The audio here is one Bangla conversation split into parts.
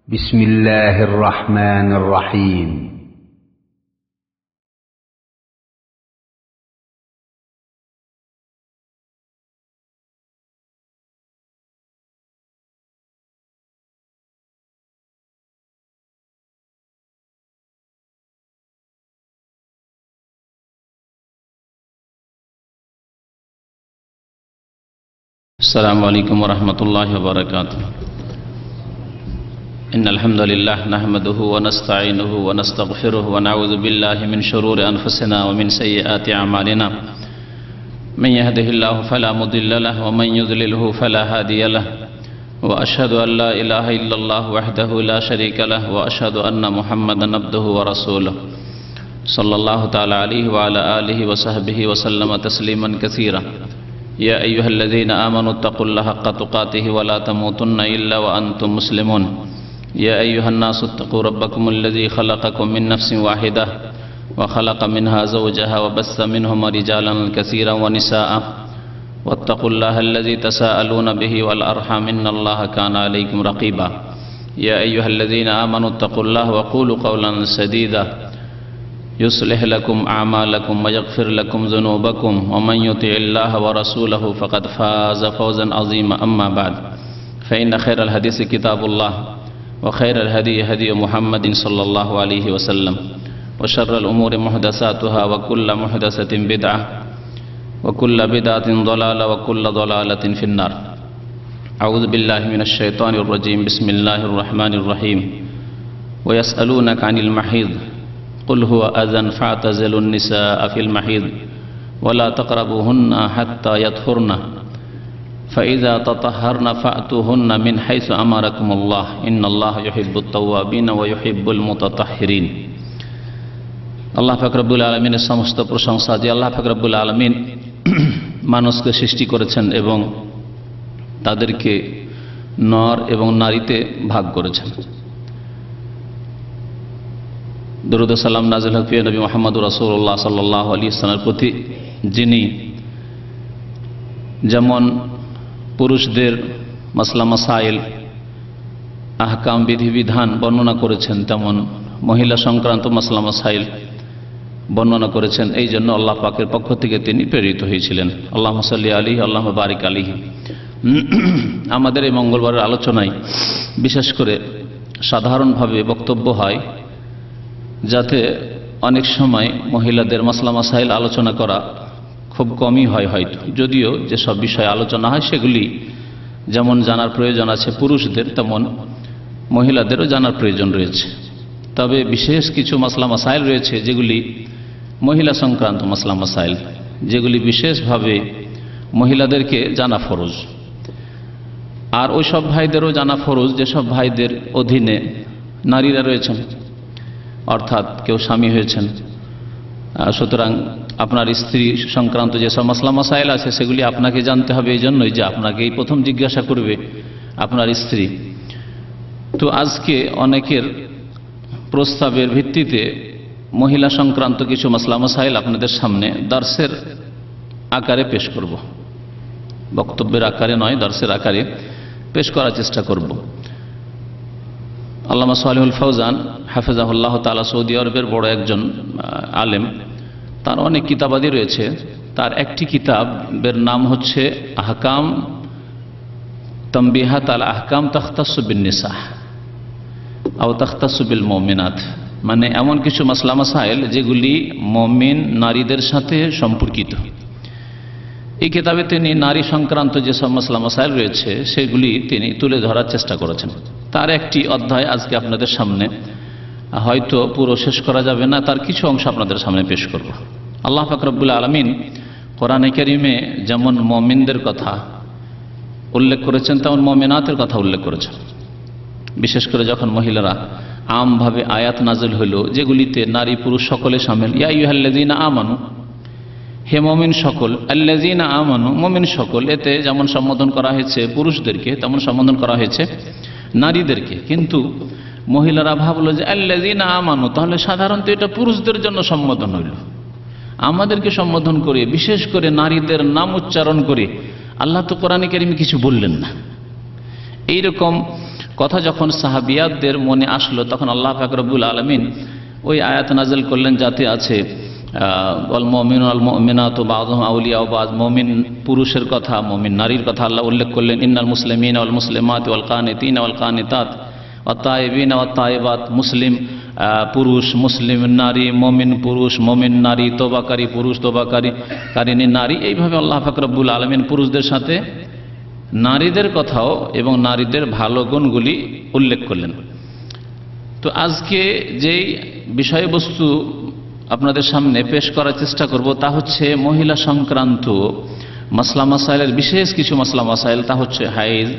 بسم الله الرحمن الرحيم السلام عليكم ورحمة الله وبركاته. إن الحمد لله نحمده ونستعينه ونستغفره ونعوذ بالله من شرور أنفسنا ومن سيئات أعمالنا. من يهده الله فلا مضل له ومن يضلله فلا هادي له. وأشهد أن لا إله إلا الله وحده لا شريك له وأشهد أن محمدا عبده ورسوله صلى الله تعالى عليه وعلى آله وصحبه وسلم تسليما كثيرا. يا أيها الذين آمنوا اتقوا الله حق تقاته ولا تموتن إلا وأنتم مسلمون. يا أيها الناس اتقوا ربكم الذي خلقكم من نفس واحدة وخلق منها زوجها وبث منهما رجالا كثيرا ونساء واتقوا الله الذي تساءلون به والأرحام إن الله كان عليكم رقيبا. يا أيها الذين آمنوا اتقوا الله وقولوا قولا سديدا يصلح لكم أعمالكم ويغفر لكم ذنوبكم ومن يطع الله ورسوله فقد فاز فوزا عظيما. أما بعد فإن خير الحديث كتاب الله وخير الهدي هدي محمد صلى الله عليه وسلم وشر الأمور محدثاتها وكل محدثة بدعة وكل بدعة ضلالة وكل ضلالة في النار. أعوذ بالله من الشيطان الرجيم. بسم الله الرحمن الرحيم. ويسألونك عن المحيض قل هو أذى فاعتزلوا النساء في المحيض ولا تقربوهن حتى يطهرن فإذا تطهرن فأتوهن من حيث أمركم الله إن الله يحب التوابين ويحب المتطهرين. আল্লাহ পাক রব্বুল আলামিনের সমস্ত প্রশংসা যে আল্লাহ পাক রব্বুল আলামিন মানুষকে সৃষ্টি করেছেন এবং তাদেরকে নর এবং নারীতে ভাগ করেছেন। দরুদ ও সালাম নাযিল হোক প্রিয় নবী মুহাম্মদ রাসূলুল্লাহ সাল্লাল্লাহু আলাইহি ওয়াসাল্লামের প্রতি, যিনি যেমন পুরুষদের মাসলা মাসাইল আহকাম বিধিবিধান বর্ণনা করেছেন তেমন মহিলা সংক্রান্ত মাসলা মাসাইল বর্ণনা করেছেন। এই জন্য আল্লাহ পাকের পক্ষ থেকে তিনি প্রেরিত হয়েছিলেন। আল্লাহুম্মা সাল্লি আলাইহি আল্লাহুম্মা বারিক আলাইহি। আমাদের এই মঙ্গলবারের আলোচনায় বিশেষ করে সাধারণভাবে বক্তব্য হয়, যাতে অনেক সময় মহিলাদের মাসলা মাসাইল আলোচনা করা খুব কমই হয় হয়তো, যদিও যেসব বিষয়ে আলোচনা হয় সেগুলি যেমন জানার প্রয়োজন আছে পুরুষদের, তেমন মহিলাদেরও জানার প্রয়োজন রয়েছে। তবে বিশেষ কিছু মাসলা মাসাইল রয়েছে যেগুলি মহিলা সংক্রান্ত মাসলা মাসাইল, যেগুলি বিশেষভাবে মহিলাদেরকে জানা ফরজ, আর ওই সব ভাইদেরও জানা ফরজ যেসব ভাইদের অধীনে নারীরা রয়েছেন, অর্থাৎ কেউ স্বামী হয়েছেন। সুতরাং আপনার স্ত্রী সংক্রান্ত যেসব মাসলা মাসাইল আছে সেগুলি আপনাকে জানতে হবে। এই জন্যই যে আপনাকেই প্রথম জিজ্ঞাসা করবে আপনার স্ত্রী। তো আজকে অনেকের প্রস্তাবের ভিত্তিতে মহিলা সংক্রান্ত কিছু মাসলা মাসাইল আপনাদের সামনে দর্সের আকারে পেশ করব, বক্তব্যের আকারে নয়, দর্সের আকারে পেশ করার চেষ্টা করব। আল্লামা সালেহুল ফৌজান হাফেজাহুল্লাহ তাআলা সৌদি আরবের বড় একজন আলেম, তার অনেক কিতাবাদি রয়েছে। তার একটি কিতাবের নাম হচ্ছে আহকাম তানবিহাত আলা আহকাম তাখতাসু বিন নিসা আও তাখতাসু বিল মুমিনাত, মানে এমন কিছু মাসলা মাসাইল যেগুলি মুমিন নারীদের সাথে সম্পর্কিত। এই কিতাবে তিনি নারী সংক্রান্ত যেসব মাসলা মাসাইল রয়েছে সেগুলি তিনি তুলে ধরার চেষ্টা করেছেন। তার একটি অধ্যায় আজকে আপনাদের সামনে, হয়তো পুরো শেষ করা যাবে না, তার কিছু অংশ আপনাদের সামনে পেশ করব। আল্লাহ পাক রব্বুল আলামিন কোরআনে কারীমে যেমন মুমিনদের কথা উল্লেখ করেছেন তেমন মুমিনাতের কথা উল্লেখ করেছেন। বিশেষ করে যখন মহিলারা আমভাবে আয়াত নাজিল হইল যেগুলিতে নারী পুরুষ সকলে শামিল, ইয়া আইয়ুহাল্লাযীনা আমানু, হে মুমিন সকল, আল্লাযীনা আমানু, মুমিন সকল, এতে যেমন সম্বোধন করা হয়েছে পুরুষদেরকে তেমন সম্বোধন করা হয়েছে নারীদেরকে। কিন্তু মহিলারা ভাবলো যে আল্লাযীনা আমানু, তাহলে সাধারণত এটা পুরুষদের জন্য সম্বোধন হইল, আমাদেরকে সম্বোধন করে বিশেষ করে নারীদের নাম উচ্চারণ করে আল্লাহ তো কোরআনে কারীমে কিছু বললেন না। এইরকম কথা যখন সাহাবিয়াতদের মনে আসলো তখন আল্লাহ পাক রব্বুল আলামিন ওই আয়াত নাযিল করলেন যাতে আছে ওয়াল মুমিনু ওয়াল মুমিনাতু বাযুহুম আউলিয়াউ বায, মুমিন পুরুষের কথা, মুমিন নারীর কথা আল্লাহ উল্লেখ করলেন। ইন্নাল মুসলিমিনা ওয়াল মুসলিমাতি ওয়াল কানিতিনা ওয়াল কানিতাত ওয়াত তাইবিনা ওয়াত তাইবাত, মুসলিম পুরুষ, মুসলিম নারী, মুমিন পুরুষ, মুমিন নারী, তওবাকারী পুরুষ, তওবাকারিনী নারী। এইভাবে আল্লাহ পাক রব্বুল আলামিন পুরুষদের সাথে নারীদের কথাও এবং নারীদের ভালো গুণগুলি উল্লেখ করলেন। তো আজকে যেই বিষয়বস্তু আপনাদের সামনে পেশ করার চেষ্টা করব তা হচ্ছে মহিলা সংক্রান্ত মাসলা মাসাইলের বিশেষ কিছু মাসলা মাসাইল, তা হচ্ছে হাইজ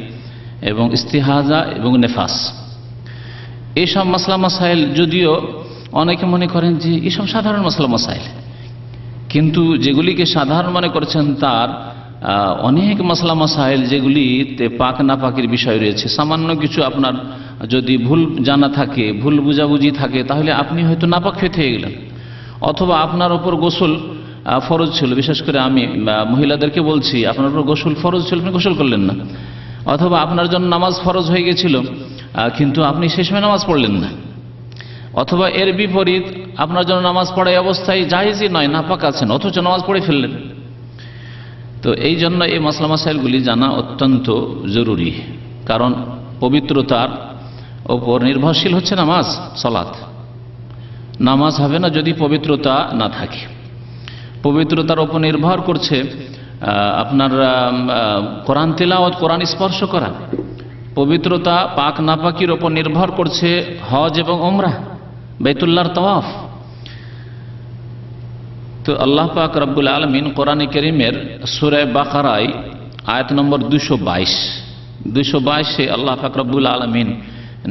এবং ইস্তিহাজা এবং নেফাস। এইসব মাসলা মাসাইল যদিও অনেকে মনে করেন যে এইসব সাধারণ মাসলা মাসাইল, কিন্তু যেগুলিকে সাধারণ মনে করছেন তার অনেক মাসলা মাসাইল যেগুলিতে পাক না পাকের বিষয় রয়েছে। সামান্য কিছু আপনার যদি ভুল জানা থাকে, ভুল বুঝাবুঝি থাকে, তাহলে আপনি হয়তো নাপাক হয়ে গেলেন, অথবা আপনার ওপর গোসল ফরজ ছিল, বিশেষ করে আমি মহিলাদেরকে বলছি, আপনার উপর গোসল ফরজ ছিল, আপনি গোসল করলেন না, অথবা আপনার জন্য নামাজ ফরজ হয়ে গেছিল কিন্তু আপনি সেই সময় নামাজ পড়লেন না, অথবা এর বিপরীত আপনার জন্য নামাজ পড়াই অবস্থায় জায়েজই নয়, নাপাক আছেন অথচ নামাজ পড়ে ফেললেন। তো এই জন্য এই মাসলা মাসাইলগুলি জানা অত্যন্ত জরুরি, কারণ পবিত্রতার ওপর নির্ভরশীল হচ্ছে নামাজ, সালাত। নামাজ হবে না যদি পবিত্রতা না থাকে। পবিত্রতার ওপর নির্ভর করছে আপনার কোরআন তিলাওয়াত, কোরআন স্পর্শ করা। পবিত্রতা পাক নাপাকির ওপর নির্ভর করছে হজ এবং উমরাহ, বাইতুল্লাহর তাওয়াফ। তো আল্লাহ পাক রব্বুল আলামিন কোরআনে কারীমের সূরা বাকারায় আয়াত নম্বর 222 আল্লাহ পাক রব্বুল আলামিন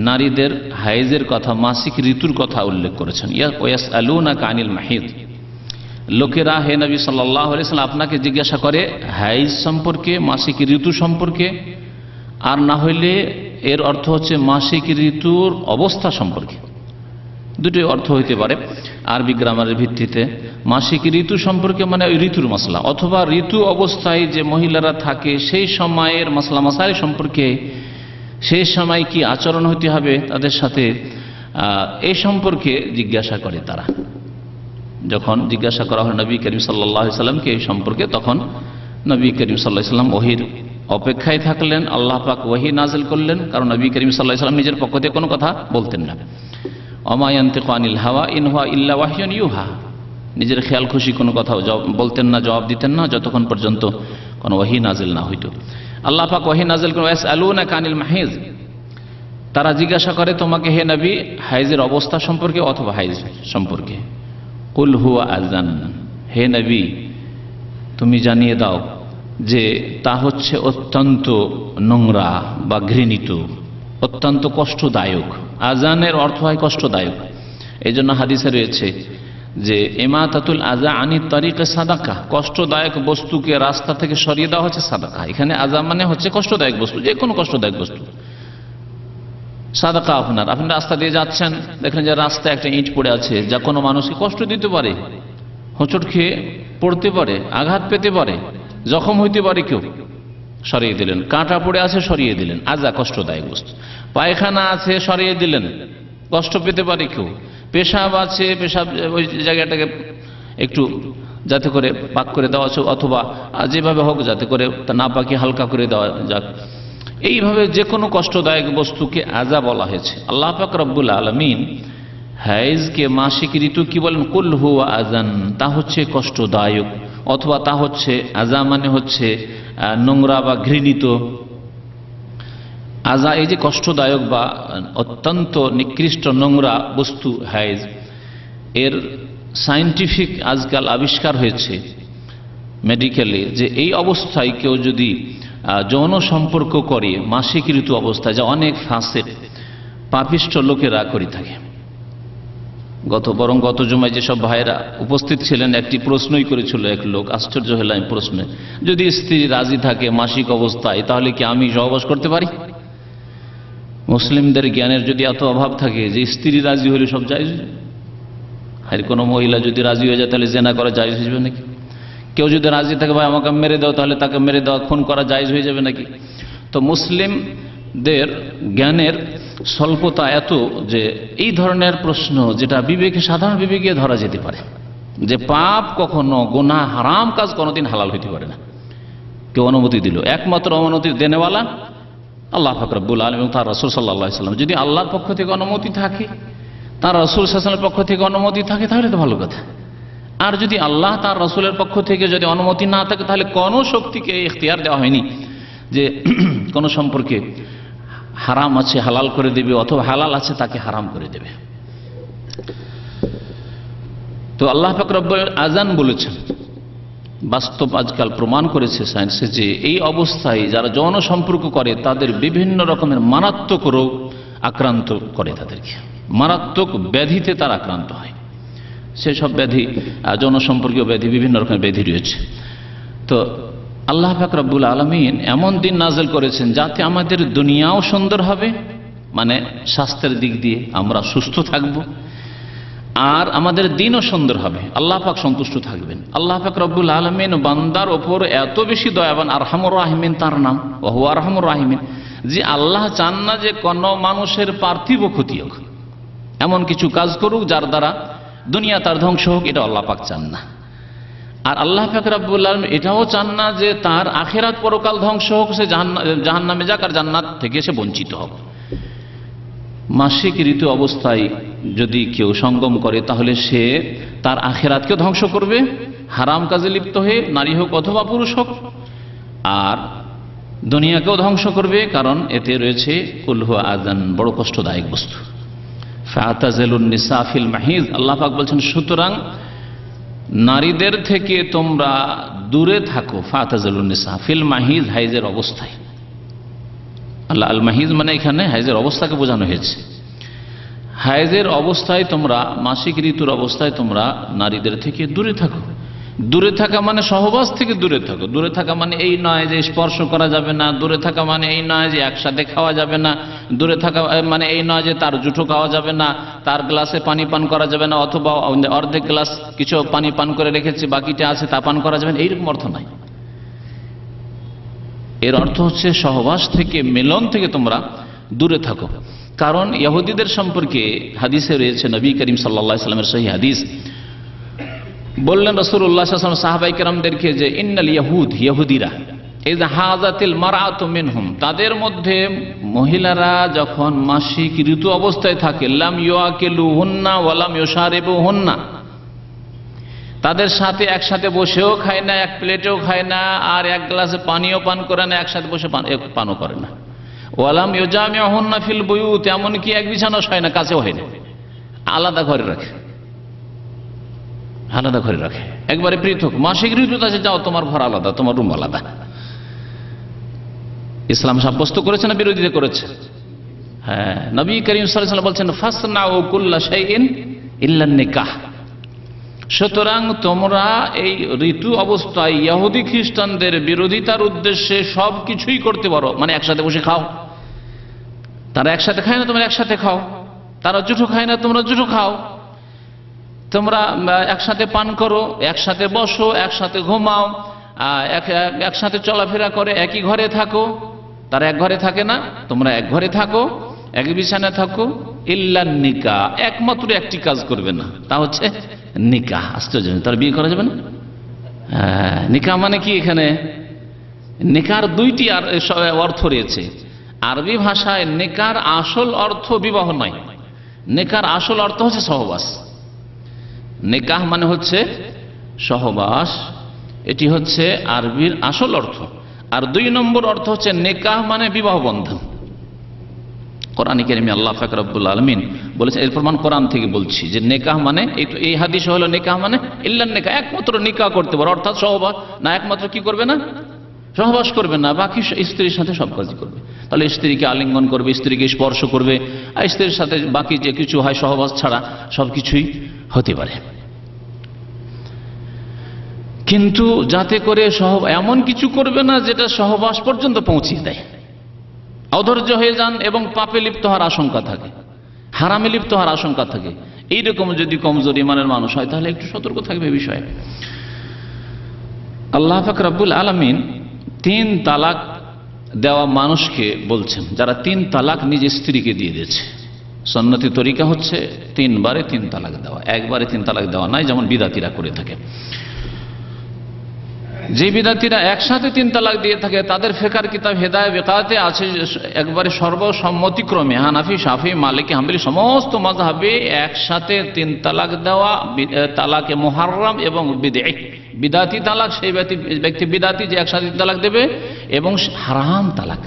নারীদের হাইজের কথা, মাসিক ঋতুর কথা উল্লেখ করেছেন। ইয়াসআলুনাকা আনিল মাহিদ, লোকেরা হে নবী সাল্লাল্লাহু আলাইহি ওয়াসাল্লাম আপনাকে জিজ্ঞাসা করে হাইজ সম্পর্কে, মাসিক ঋতু সম্পর্কে, আর না হইলে এর অর্থ হচ্ছে মাসিক ঋতুর অবস্থা সম্পর্কে। দুটোই অর্থ হইতে পারে আরবি গ্রামারের ভিত্তিতে। মাসিক ঋতু সম্পর্কে মানে ওই ঋতুর মাসলা, অথবা ঋতু অবস্থায় যে মহিলারা থাকে সেই সময়ের মাসলা মাসাইল সম্পর্কে, সেই সময় কি আচরণ হতে হবে তাদের সাথে, এই সম্পর্কে জিজ্ঞাসা করে তারা। যখন জিজ্ঞাসা করা হয় নবী করিম সাল্লাল্লাহু আলাইহি সাল্লামকে এই সম্পর্কে, তখন নবী করিম সাল্লাল্লাহু আলাইহি সাল্লাম ওহীর অপেক্ষায় থাকলেন। আল্লাহ পাক ওহী নাযিল করলেন, কারণ নবী করিম সাল্লাল্লাহু আলাইহি সাল্লাম নিজের পক্ষ থেকে কোনো কথা বলতেন না। ওমা ইয়ানতিকু আনিল হাওয়া ইন হুয়া ইল্লা ওয়াহয়ুন ইউহা, নিজের খেয়াল খুশি কোনো কথা বলতেন না, জবাব দিতেন না যতক্ষণ পর্যন্ত কোনো ওহী নাযিল না হইতো। আল্লাহ পাক ওহী নাযিল করেন ইয়াসআলুনাকা আনিল মাহিজ, তারা জিজ্ঞাসা করে তোমাকে হে নবী হাইজের অবস্থা সম্পর্কে অথবা হাইজ সম্পর্কে। কুল হুয়া আযান, হে নবী তুমি জানিয়ে দাও যে তা হচ্ছে অত্যন্ত নোংরা বা ঘৃণিত, অত্যন্ত কষ্টদায়ক। আজানের অর্থ হয় কষ্টদায়ক। এই জন্য হাদিসে রয়েছে যে ইমাতাতুল আযা আনিত তারিকে সাদাকা, কষ্টদায়ক বস্তুকে রাস্তা থেকে সরিয়ে দেওয়া হচ্ছে সাদাকা। এখানে আযা মানে হচ্ছে কষ্টদায়ক বস্তু, যে কোনো কষ্টদায়ক বস্তু। সাদাকা আপনি রাস্তা দিয়ে যাচ্ছেন, দেখেন যে রাস্তায় একটা ইট পড়ে আছে যা কোনো মানুষকে কষ্ট দিতে পারে, হোঁচট খেয়ে পড়তে পারে, আঘাত পেতে পারে, জখম হইতে পারে, কেউ সরিয়ে দিলেন। কাঁটা পড়ে আছে, সরিয়ে দিলেন, আযা কষ্টদায়ক বস্তু। পায়খানা আছে, সরিয়ে দিলেন, কষ্ট পেতে পারে কেউ। পেশাব আছে, পেশাব ওই জায়গাটাকে একটু যাতে করে পাক করে দেওয়া, অথবা যেভাবে হোক যাতে করে তা না পাকি হালকা করে দেওয়া যাক। এইভাবে যে কোনো কষ্টদায়ক বস্তুকে আযা বলা হয়েছে। আল্লাহ পাক রব্বুল আলামিন হাইজকে মাসিক ঋতু কি বলেন? কুল হুয়া আযান, তা হচ্ছে কষ্টদায়ক, অথবা তা হচ্ছে আযা মানে হচ্ছে নোংরা বা ঘৃণিত। আযা এই যে কষ্টদায়ক বা অত্যন্ত নিকৃষ্ট নোংরা বস্তু হাইজ, এর সায়েন্টিফিক আজকাল আবিষ্কার হয়েছে মেডিকেলে, যে এই অবস্থায় কেউ যদি যৌন সম্পর্ক করে মাসিক ঋতু অবস্থায়, যা অনেক ফাসিক পাপিষ্ঠ লোকেরা করে থাকে। গত জুমায় যেসব ভাইয়েরা উপস্থিত ছিলেন একটি প্রশ্নই করেছিল এক লোক, আশ্চর্য হলাম প্রশ্নে, যদি স্ত্রী রাজি থাকে মাসিক অবস্থায় তাহলে কি আমি সহবাস করতে পারি? মুসলিমদের জ্ঞানের যদি এত অভাব থাকে যে স্ত্রী রাজি হলে সব জায়েজ, আর কোনো মহিলা যদি রাজি হয়ে যায় তাহলে জেনা করা জায়েজ হয়ে যাবে নাকি? কেউ যদি রাজি থাকে ভাই আমাকে মেরে দাও, তাহলে তাকে মেরে দেওয়া, খুন করা জায়েজ হয়ে যাবে নাকি? তো মুসলিমদের জ্ঞানের স্বল্পতা এত যে এই ধরনের প্রশ্ন যেটা সাধারণ বিবেকে ধরা যেতে পারে, যে পাপ কখনো, গুনাহ, হারাম কাজ কোনোদিন হালাল হইতে পারে না, কেউ অনুমতি দিল, একমাত্র অনুমতি দেনেওয়ালা আল্লাহ পাক রব্বুল আলামিন এবং তার রাসূল সাল্লাল্লাহু আলাইহি ওয়াসাল্লাম। যদি আল্লাহর পক্ষ থেকে অনুমতি থাকে, তার রাসূল সাল্লাল্লাহু আলাইহি ওয়াসাল্লামের পক্ষ থেকে অনুমতি থাকে, তাহলে তো ভালো কথা। আর যদি আল্লাহ তার রাসূলের পক্ষ থেকে যদি অনুমতি না থাকে, তাহলে কোন শক্তিকে ইখতিয়ার দেওয়া হয়নি যে কোন সম্পর্কে হারাম আছে হালাল করে দেবে, অথবা হালাল আছে তাকে হারাম করে দেবে। তো আল্লাহ পাক রব্বুল আযান বলেছেন, বাস্তব আজকাল প্রমাণ করেছে সায়েন্সে যে এই অবস্থায় যারা যৌন সম্পর্ক করে তাদের বিভিন্ন রকমের মারাত্মক রোগ আক্রান্ত করে, তাদেরকে মারাত্মক ব্যাধিতে তারা আক্রান্ত হয়। সেসব ব্যাধি, যৌন সম্পর্কীয় ব্যাধি, বিভিন্ন রকমের ব্যাধি রয়েছে। তো আল্লাহ পাক রব্বুল আলামিন এমন দিন নাযিল করেছেন যাতে আমাদের দুনিয়াও সুন্দর হবে, মানে স্বাস্থ্যের দিক দিয়ে আমরা সুস্থ থাকব, আর আমাদের দিনও সুন্দর হবে, আল্লাহ পাক সন্তুষ্ট থাকবেন। আল্লাহ পাক রব্বুল আলামিন বান্দার ওপর এত বেশি দয়াবান, আরহামুর রাহিমিন তার নাম, ওয়া হুয়া আরহামুর রাহিমিন, যে আল্লাহ চান না যে কোন মানুষের পার্থিব ক্ষতি হোক, এমন কিছু কাজ করুক যার দ্বারা দুনিয়া তার ধ্বংস হোক, এটা আল্লাহ পাক চান না। আর আল্লাহ পাক রব্বুল আলামিন এটাও চান না যে তার আখিরাত পরকাল ধ্বংস হোক, সে জাহান্নামে যাক আর জান্নাত থেকে সে বঞ্চিত হোক। মাসিক ঋতু অবস্থায় যদি কেউ সঙ্গম করে, তাহলে সে তার আখিরাতকে ধ্বংস করবে, হারাম কাজে লিপ্ত হয়ে, নারী হোক অথবা পুরুষ হোক, আর দুনিয়াকেও ধ্বংস করবে, কারণ এতে রয়েছে কুল হুয়া আযান, বড় কষ্টদায়ক বস্তু। ফাতাজিলুন নিসা ফিল মাহিজ, আল্লাহ পাক বলছেন সুতরাং নারীদের থেকে তোমরা দূরে থাকো। ফাতাজিলুন নিসা ফিল মাহিজ, হাইজের অবস্থায়। আল্লাহ আল মাহিজ মানে এখানে হাইজের অবস্থাকে বোঝানো হয়েছে। হাইজের অবস্থায় তোমরা, মাসিক ঋতুর অবস্থায় তোমরা নারীদের থেকে দূরে থাকো। দূরে থাকা মানে সহবাস থেকে দূরে থাকো। দূরে থাকা মানে এই নয় যে স্পর্শ করা যাবে না, দূরে থাকা মানে এই নয় যে একসাথে খাওয়া যাবে না, দূরে থাকা মানে এই নয় যে তার জুঠো খাওয়া যাবে না, তার গ্লাসে পানি পান করা যাবে না, অথবা অর্ধেক গ্লাস কিছু পানি পান করে রেখেছে, বাকিটা আছে তা পান করা যাবে না, এইরকম অর্থ নাই। এর অর্থ হচ্ছে সহবাস থেকে, মিলন থেকে তোমরা দূরে থাকো। কারণ ইহুদিদের সম্পর্কে হাদিসে রয়েছে, নবী করিম সাল্লাল্লাহু আলাইহি ওয়াসাল্লামের সহিহ হাদিস, বললেন রাসূলুল্লাহ সাল্লাল্লাহু আলাইহি ওয়াসাল্লাম সাহাবায়ে কেরামদেরকে যে ইন্নাল ইয়াহুদ, ইহুদিরা ইযা হাযাতিল মারআতু মিনহুম, তাদের মধ্যে মহিলারা যখন মাসিক ঋতু অবস্থায় থাকে, লাম ইয়াকিলুহুন্না ওয়া লাম ইউশারিবুহুন্না, তাদের সাথে একসাথে বসেও খায় না, এক প্লেটেও খায় না, আর এক গ্লাসে পানিও পান করে না, একসাথে বসে পানও করে না। ওয়ালাম ইউজামিউহুন্না ফিল বুয়ুত, এমনকি এক বিছানা হয় না, কাছেও হয় না, আলাদা ঘরে রাখে, আলাদা ঘরে রাখে, একবারে পৃথক। মাসিক ঋতুতে আছে, যাও তোমার ঘর আলাদা, তোমার রুম আলাদা। ইসলাম সাব্যস্ত করেছে না বিরোধিতা করেছে? হ্যাঁ, নবী করিম সাল্লাল্লাহু আলাইহি ওয়াসাল্লাম বলছেন ফাসনাউ কুল্লা শাইইন ইল্লা নিকাহ, সুতরাং তোমরা এই ঋতু অবস্থায় ইহুদি খ্রিস্টানদের বিরোধিতার উদ্দেশ্যে সব কিছুই করতে পারো, মানে একসাথে বসে খাও, তারা একসাথে খায় না তোমরা একসাথে খাও, তারা জুঠো খায় না তোমরা জুঠো খাও, তোমরা একসাথে পান করো, একসাথে বসো, একসাথে ঘুমাও, একসাথে চলাফেরা করে, একই ঘরে থাকো। তারা এক ঘরে থাকে না, তোমরা এক ঘরে থাকো, এক বিছানায় থাকো। ইল্লা নিকাহ, একমাত্র একটি কাজ করবে না, তা হচ্ছে নিকাহ। আশ্চর্য, তার বিয়ে করা যাবে না? নিকাহ মানে কি? এখানে নিকার দুইটি অর্থ রয়েছে। আরবি ভাষায় নিকার আসল অর্থ বিবাহ নয়, নিকার আসল অর্থ হচ্ছে সহবাস। নিকাহ মানে হচ্ছে সহবাস, এটি হচ্ছে আরবির আসল অর্থ। আর দুই নম্বর অর্থ হচ্ছে নিকাহ মানে বিবাহ বন্ধন। কোরআনে কারিমে আল্লাহ পাক রব্বুল আলামিন বলেছেন, এর প্রমাণ কোরআন থেকে বলছি, যে নিকাহ মানে এই হাদিস হলো নিকাহ মানে ইল্লা নিকাহ, একমাত্র নিকাহ করতে পারো, অর্থাৎ সহবাস না, একমাত্র কি করবে না? সহবাস করবে না, বাকি স্ত্রীর সাথে সব কাজই করবে। তাহলে স্ত্রীকে আলিঙ্গন করবে, স্ত্রীকে স্পর্শ করবে, আর স্ত্রীর সাথে বাকি যে কিছু হয় সহবাস ছাড়া সবকিছুই হতে পারে। কিন্তু যাতে করে এমন কিছু করবে না যেটা সহবাস পর্যন্ত পৌঁছিয়ে দেয়, অধৈর্য হয়ে যান এবং পাপে লিপ্ত হওয়ার আশঙ্কা থাকে, হারামে লিপ্ত হওয়ার আশঙ্কা থাকে। এইরকম যদি কমজোর ইমানের মানুষ হয় তাহলে একটু সতর্ক থাকবে বিষয়ে। আল্লাহ পাক রব্বুল আলামিন 3 তালাক দেওয়া মানুষকে বলছেন যারা 3 তালাক নিজ স্ত্রীকে দিয়ে দিয়েছে। সুন্নতি তরিকা হচ্ছে 3 বারে 3 তালাক দেওয়া, একবারে 3 তালাক দেওয়া নাই, যেমন বিদাতিরা করে থাকে। যে বিদাতিরা একসাথে 3 তালাক দিয়ে থাকে তাদের ফিকর কিতাব হেদায়ে বিকাতে আছে একবারে সর্বসম্মতিক্রমে হানাফি, শাফি, মালিকি, হাম্বলি সমস্ত মাযহাবে একসাথে 3 তালাক দেওয়া তালাকে মুহাররম এবং বিদাতি তালাক, সেই ব্যক্তি বিদাতি যে একসাথে 3 তালাক দেবে, এবং হারাম তালাক।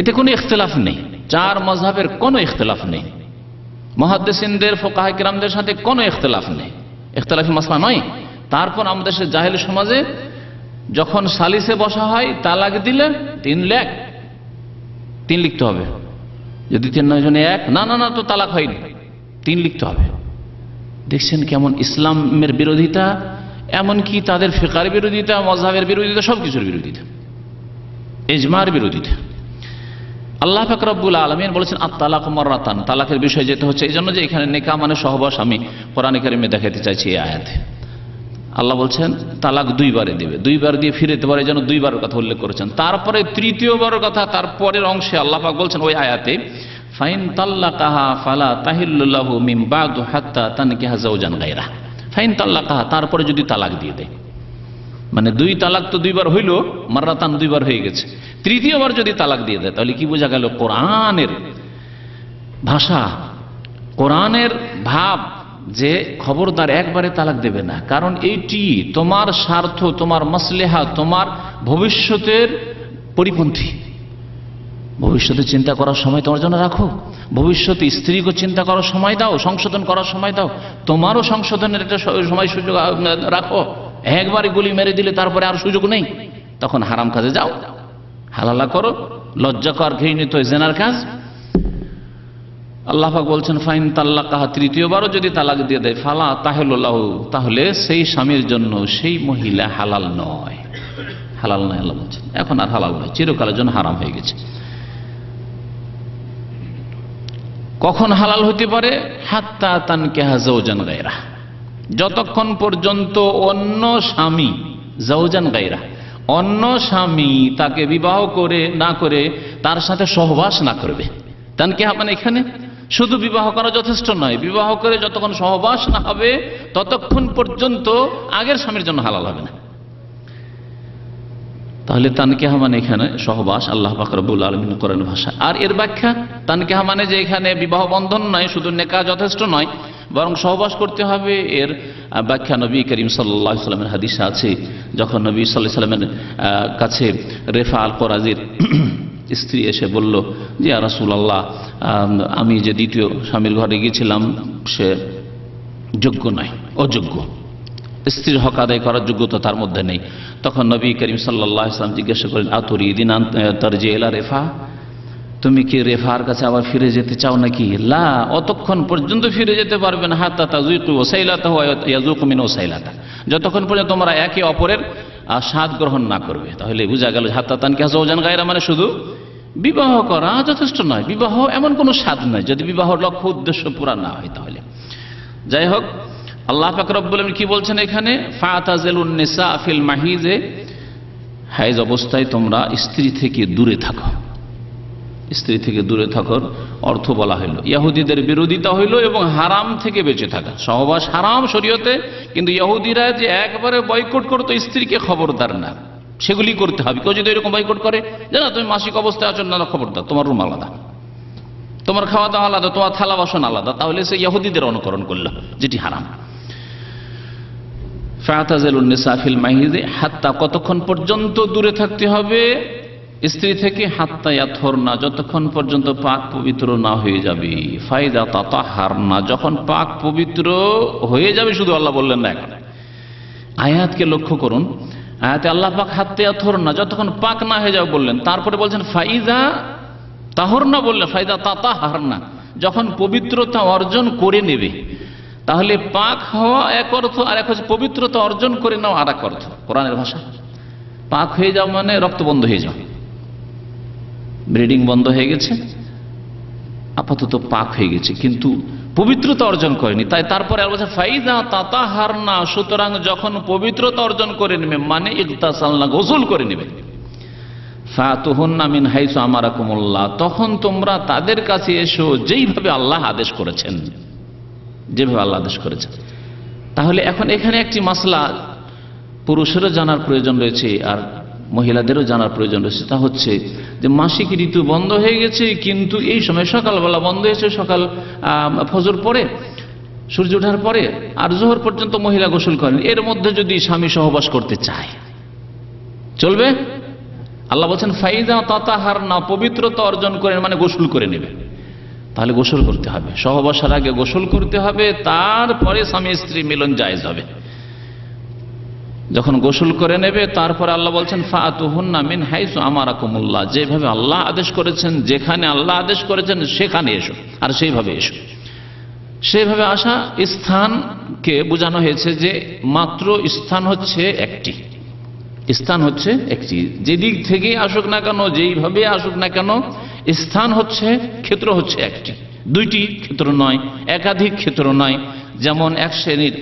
এতে কোনো ইখতিলাফ নেই, 4 মাযহাবের কোনো ইখতিলাফ নেই, মুহাদ্দিসিনদের ফুকাহা কিরামদের সাথে কোনো ইখতিলাফ নেই, ইখতিলাফি মাসলা নয়। তারপর আমাদের দেশে জাহেলি সমাজে যখন সালিসে বসা হয় তালাক দিলে 3 লাখ 3 লিখতে হবে, যদি 3 নয় জনে 1 না না না তো তালাক হয়নি, 3 লিখতে হবে। দেখছেন কেমন ইসলামের বিরোধিতা, এমনকি তাদের ফিকহের বিরোধিতা, মাযহাবের বিরোধিতা, সবকিছুর বিরোধিতা, ইজমার বিরোধিতা। আল্লাহ পাক রব্বুল আলামিন বলেছেন আত-তালাকু মাররাতান, তালাকের বিষয় যেতে হচ্ছে এই জন্য যে এখানে নিকাহ মানে সহবাস আমি কোরআনে কারিমে দেখাতে চাইছি এই আয়াতে। আল্লাহ বলছেন তালাক 2 বারে দেবে, 2 বার দিয়ে ফিরে যেতে পারে, যেন 2 বারের কথা উল্লেখ করেছেন। তারপরে 3য় বারের কথা তারপরের অংশে আল্লাহ পাক বলছেন ওই আয়াতে ফাইন তাল্লাকাহা ফালা তাহিল্লু লাহু মিন বাদু হাত্তা তানকিহা যাওজান গায়রা। ফাইন তাল্লাকাহা, তারপরে যদি তালাক দিয়ে দেয়, মানে 2 তালাক তো 2 বার হইল, মাররাতান 2 বার হয়ে গেছে, 3য় বার যদি তালাক দিয়ে দেয় তাহলে কি বোঝা গেল? কোরআনের ভাষা, কোরআনের ভাব যে খবরদার একবারে তালাক দেবে না, কারণ এইটি তোমার স্বার্থ, তোমার মাসলেহা, তোমার ভবিষ্যতের পরিপন্থী। ভবিষ্যতে চিন্তা করার সময় তোমার জন্য রাখো, ভবিষ্যতে স্ত্রীকে চিন্তা করার সময় দাও, সংশোধন করার সময় দাও, তোমারও সংশোধনের একটা সময় সুযোগ রাখো। একবারে গুলি মেরে দিলে তারপরে আর সুযোগ নেই, তখন হারাম কাজে যাও, হালালা করো, লজ্জাকর ঘৃণিত জিনার কাজ। আল্লাহ পাক বলছেন ফাইন তাল্লাকাহা, 3য় বারও যদি তালাক দিয়ে দেয় ফালা তাহিল্লু লাহু, তাহলে সেই স্বামীর জন্য সেই মহিলা হালাল নয়, হালাল নয়। আল্লাহ বলছেন এখন আর হালাল নয়, চিরকালের জন্য হারাম হয়ে গেছে। কখন হালাল হতে পারে? হাত্তা তানকিহা যাওজান গায়রা, যতক্ষণ পর্যন্ত অন্য স্বামী, যাওজান গায়রা, অন্য স্বামী তাকে বিবাহ করে না করে তার সাথে সহবাস না করবে। তানকিহা মানে এখানে শুধু বিবাহ করা যথেষ্ট নয়, বিবাহ করে যতক্ষণ সহবাস না হবে ততক্ষণ পর্যন্ত আগের স্বামীর জন্য হালাল হবে না। তাহলে তানকিহা মানে এখানে সহবাস, আল্লাহ পাক রব্বুল আলামিন কোরআনের ভাষা। আর এর ব্যাখ্যা তানকিহা মানে যে এখানে বিবাহ বন্ধন নয়, শুধু নেকাহ যথেষ্ট নয়, বরং সহবাস করতে হবে। এর ব্যাখ্যা নবী করিম সাল্লাল্লাহু আলাইহি ওয়াসাল্লামের হাদিসে আছে, যখন নবী সাল্লাল্লাহু আলাইহি ওয়াসাল্লামের কাছে রেফা আল কোরাজির স্ত্রী এসে বলল যে ইয়া রাসূলুল্লাহ, আমি যে 2য় স্বামীর ঘরে গিয়েছিলাম সে যোগ্য নয়, অযোগ্য, স্ত্রীর হক আদায় করার যোগ্যতা তার মধ্যে নেই। তখন নবী করিম সাল্লাল্লাহু আলাইহি ওয়াসাল্লাম জিজ্ঞাসা করেন আতুরিদিন আন তারজি ইলা রেফা, তুমি কি রেফার কাছে আবার ফিরে যেতে চাও নাকি? লা, অতক্ষণ পর্যন্ত ফিরে যেতে পারবে না হাত্তা তাযুকু ওয়াসাইলাতাহু ওয়া ইয়াযুকু মিন ওয়াসাইলাতা, যতক্ষণ পর্যন্ত তোমরা একে অপরের স্বাদ গ্রহণ না করবে। তাহলে বোঝা গেল হাত্তা তানকিহা যাওজান গায়রা মানে শুধু বিবাহ করা যথেষ্ট নয়, বিবাহ এমন কোনো স্বাদ নয় যদি বিবাহর লক্ষ্য উদ্দেশ্য পুরা না হয়। তাহলে যাই হোক, আল্লাহ পাক রব্বুল আলামিন কি বলছেন এখানে? ফাতাজিলুন নিসা ফিল মাহিজে, হাইজ অবস্থায় তোমরা স্ত্রী থেকে দূরে থাকো। স্ত্রী থেকে দূরে থাকার অর্থ বলা হইল ইহুদিদের বিরোধিতা হইল এবং হারাম থেকে বেঁচে থাকা। সহবাস হারাম শরীয়তে, কিন্তু ইহুদিরা যে একবারে বয়কট করতো স্ত্রীকে, খবরদার না, সেগুলি করতে হবে। কেউ যদি এরকম বয়কট করে যে না তুমি মাসিক অবস্থায় আছো, না খবরদার, তোমার রুম আলাদা, তোমার খাওয়া দাওয়া আলাদা, তোমার থালা বাসন আলাদা, তাহলে সে ইহুদিদের অনুকরণ করল, যেটি হারাম। ফাতাজিলুন নিসা ফিল মাহিজে, হাত্তা কতক্ষণ পর্যন্ত দূরে থাকতে হবে স্ত্রী থেকে? হাত্তা ইয়াতহুরনা, যতক্ষণ পর্যন্ত পাক পবিত্র না হয়ে যাবে। ফাইদা তাতাহারনা, যখন পাক পবিত্র হয়ে যাবে, শুধু আল্লাহ বললেন না, এখন আয়াতকে লক্ষ্য করুন, আয়াতে আল্লাহ পাক হাত্তা ইয়াতহুরনা, যতক্ষণ পাক না হয়ে যাবে বললেন, তারপরে বলছেন ফাইদা তাহরনা বললেন, ফাইদা তাতাহারনা, যখন পবিত্রতা অর্জন করে নেবে। তাহলে পাক হওয়া এক অর্থ, আর এক হচ্ছে পবিত্রতা অর্জন করে নেওয়া আর এক অর্থ। কোরআনের ভাষা পাক হয়ে যাওয়া মানে রক্ত বন্ধ হয়ে যাওয়া, ব্লিডিং বন্ধ হয়ে গেছে, আপাতত পাক হয়ে গেছে, কিন্তু পবিত্রতা অর্জন করেনি। তাই তারপরে আর বলছে ফাইদা তাতাহারনা, সুতরাং যখন পবিত্রতা অর্জন করে নেবে মানে ইগতাসালনা, গোসল করে নেবে। ফাতুহুন্না মিন হাইসু আমারাকুমুল্লাহ, তখন তোমরা তাদের কাছে এসো যেইভাবে আল্লাহ আদেশ করেছেন, যেভাবে আল্লাহ আদেশ করেছেন। তাহলে এখন এখানে একটি মাসলা পুরুষেরও জানার প্রয়োজন রয়েছে আর মহিলাদেরও জানার প্রয়োজন রয়েছে, তা হচ্ছে যে মাসিক ঋতু বন্ধ হয়ে গেছে, কিন্তু এই সময় সকালবেলা বন্ধ হয়েছে, সকাল ফজর পরে, সূর্য ওঠার পরে আর জোহর পর্যন্ত মহিলা গোসল করেন, এর মধ্যে যদি স্বামী সহবাস করতে চায় চলবে? আল্লাহ বলছেন ফাইদা তাতাহারনা, পবিত্রতা অর্জন করেন মানে গোসল করে নেবে। তাহলে গোসল করতে হবে, সহবাসের আগে গোসল করতে হবে, তারপরে স্বামী স্ত্রী মিলন জায়েজ হবে। যখন গোসল করে নেবে তারপরে আল্লাহ বলছেন ফাতুহুন্না মিন হাইসু আমারাকুমুল্লাহ, যেভাবে আল্লাহ আদেশ করেছেন, যেখানে আল্লাহ আদেশ করেছেন সেখানে এসো, আর সেইভাবে এসো। সেইভাবে আসা স্থানকে বোঝানো হয়েছে যে মাত্র স্থান হচ্ছে একটি, স্থান হচ্ছে একটি, যেদিক থেকে আসুক না কেন, যেইভাবে আসুক না কেন, স্থান হচ্ছে, ক্ষেত্র হচ্ছে একটি, দুইটি ক্ষেত্র নয়, একাধিক ক্ষেত্র নয়। যেমন এক শ্রেণীর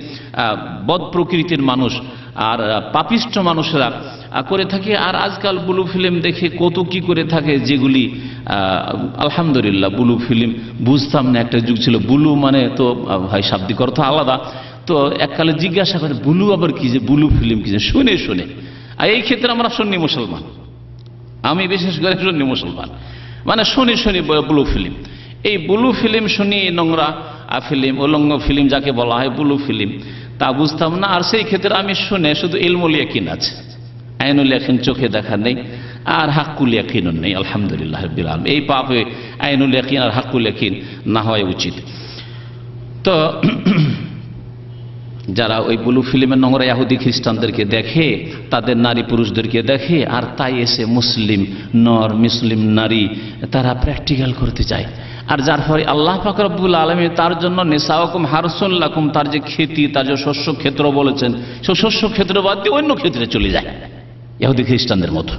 বদ প্রকৃতির মানুষ আর পাপিষ্ঠ মানুষরা করে থাকে, আর আজকাল ব্লু ফিল্ম দেখে কত কি করে থাকে, যেগুলি আলহামদুলিল্লাহ ব্লু ফিল্ম বুঝতাম না, একটা যুগ ছিল ব্লু মানে তো ভাই শাব্দিক অর্থ আলাদা, তো এককালে জিজ্ঞাসা করে ব্লু আবার কি, যে ব্লু ফিল্ম কি, শুনে শুনে। আর এই ক্ষেত্রে আমরা সুন্নি মুসলমান, আমি বিশেষ করে সুন্নি মুসলমান, মানে শুনি শুনি ব্লু ফিল্ম, এই ব্লু ফিল্ম শুনি, নোংরা ফিল্ম, উলঙ্গ ফিল্ম যাকে বলা হয় ব্লু ফিল্ম, তা বুঝতাম না। আর সেই ক্ষেত্রে আমি শুনে শুধু ইলমুল ইয়াকিন আছে, আইনুল ইয়াকিন চোখে দেখা নেই, আর হাক্কুল ইয়াকিনও নেই। আলহামদুলিল্লাহ রাব্বিল আলামিন, এই পাপে আইনুল ইয়াকিন আর হাক্কুল ইয়াকিন না হওয়া উচিত। তো যারা ওই ব্লু ফিল্মের নোংরা ইহুদি খ্রিস্টানদেরকে দেখে, তাদের নারী পুরুষদেরকে দেখে, আর তাই এসে মুসলিম নর, মুসলিম নারী তারা প্র্যাকটিক্যাল করতে চায়, আর যার ফলে আল্লাহ পাক রব্বুল আলামিন তার জন্য নিসাউকুম হারসুন লাকুম, তার যে খেতি, তার যে শস্য ক্ষেত্র বলেছেন, সেই শস্য ক্ষেত্র বাদ দিয়ে অন্য ক্ষেত্রে চলে যায় ইহুদি খ্রিস্টানদের মতো,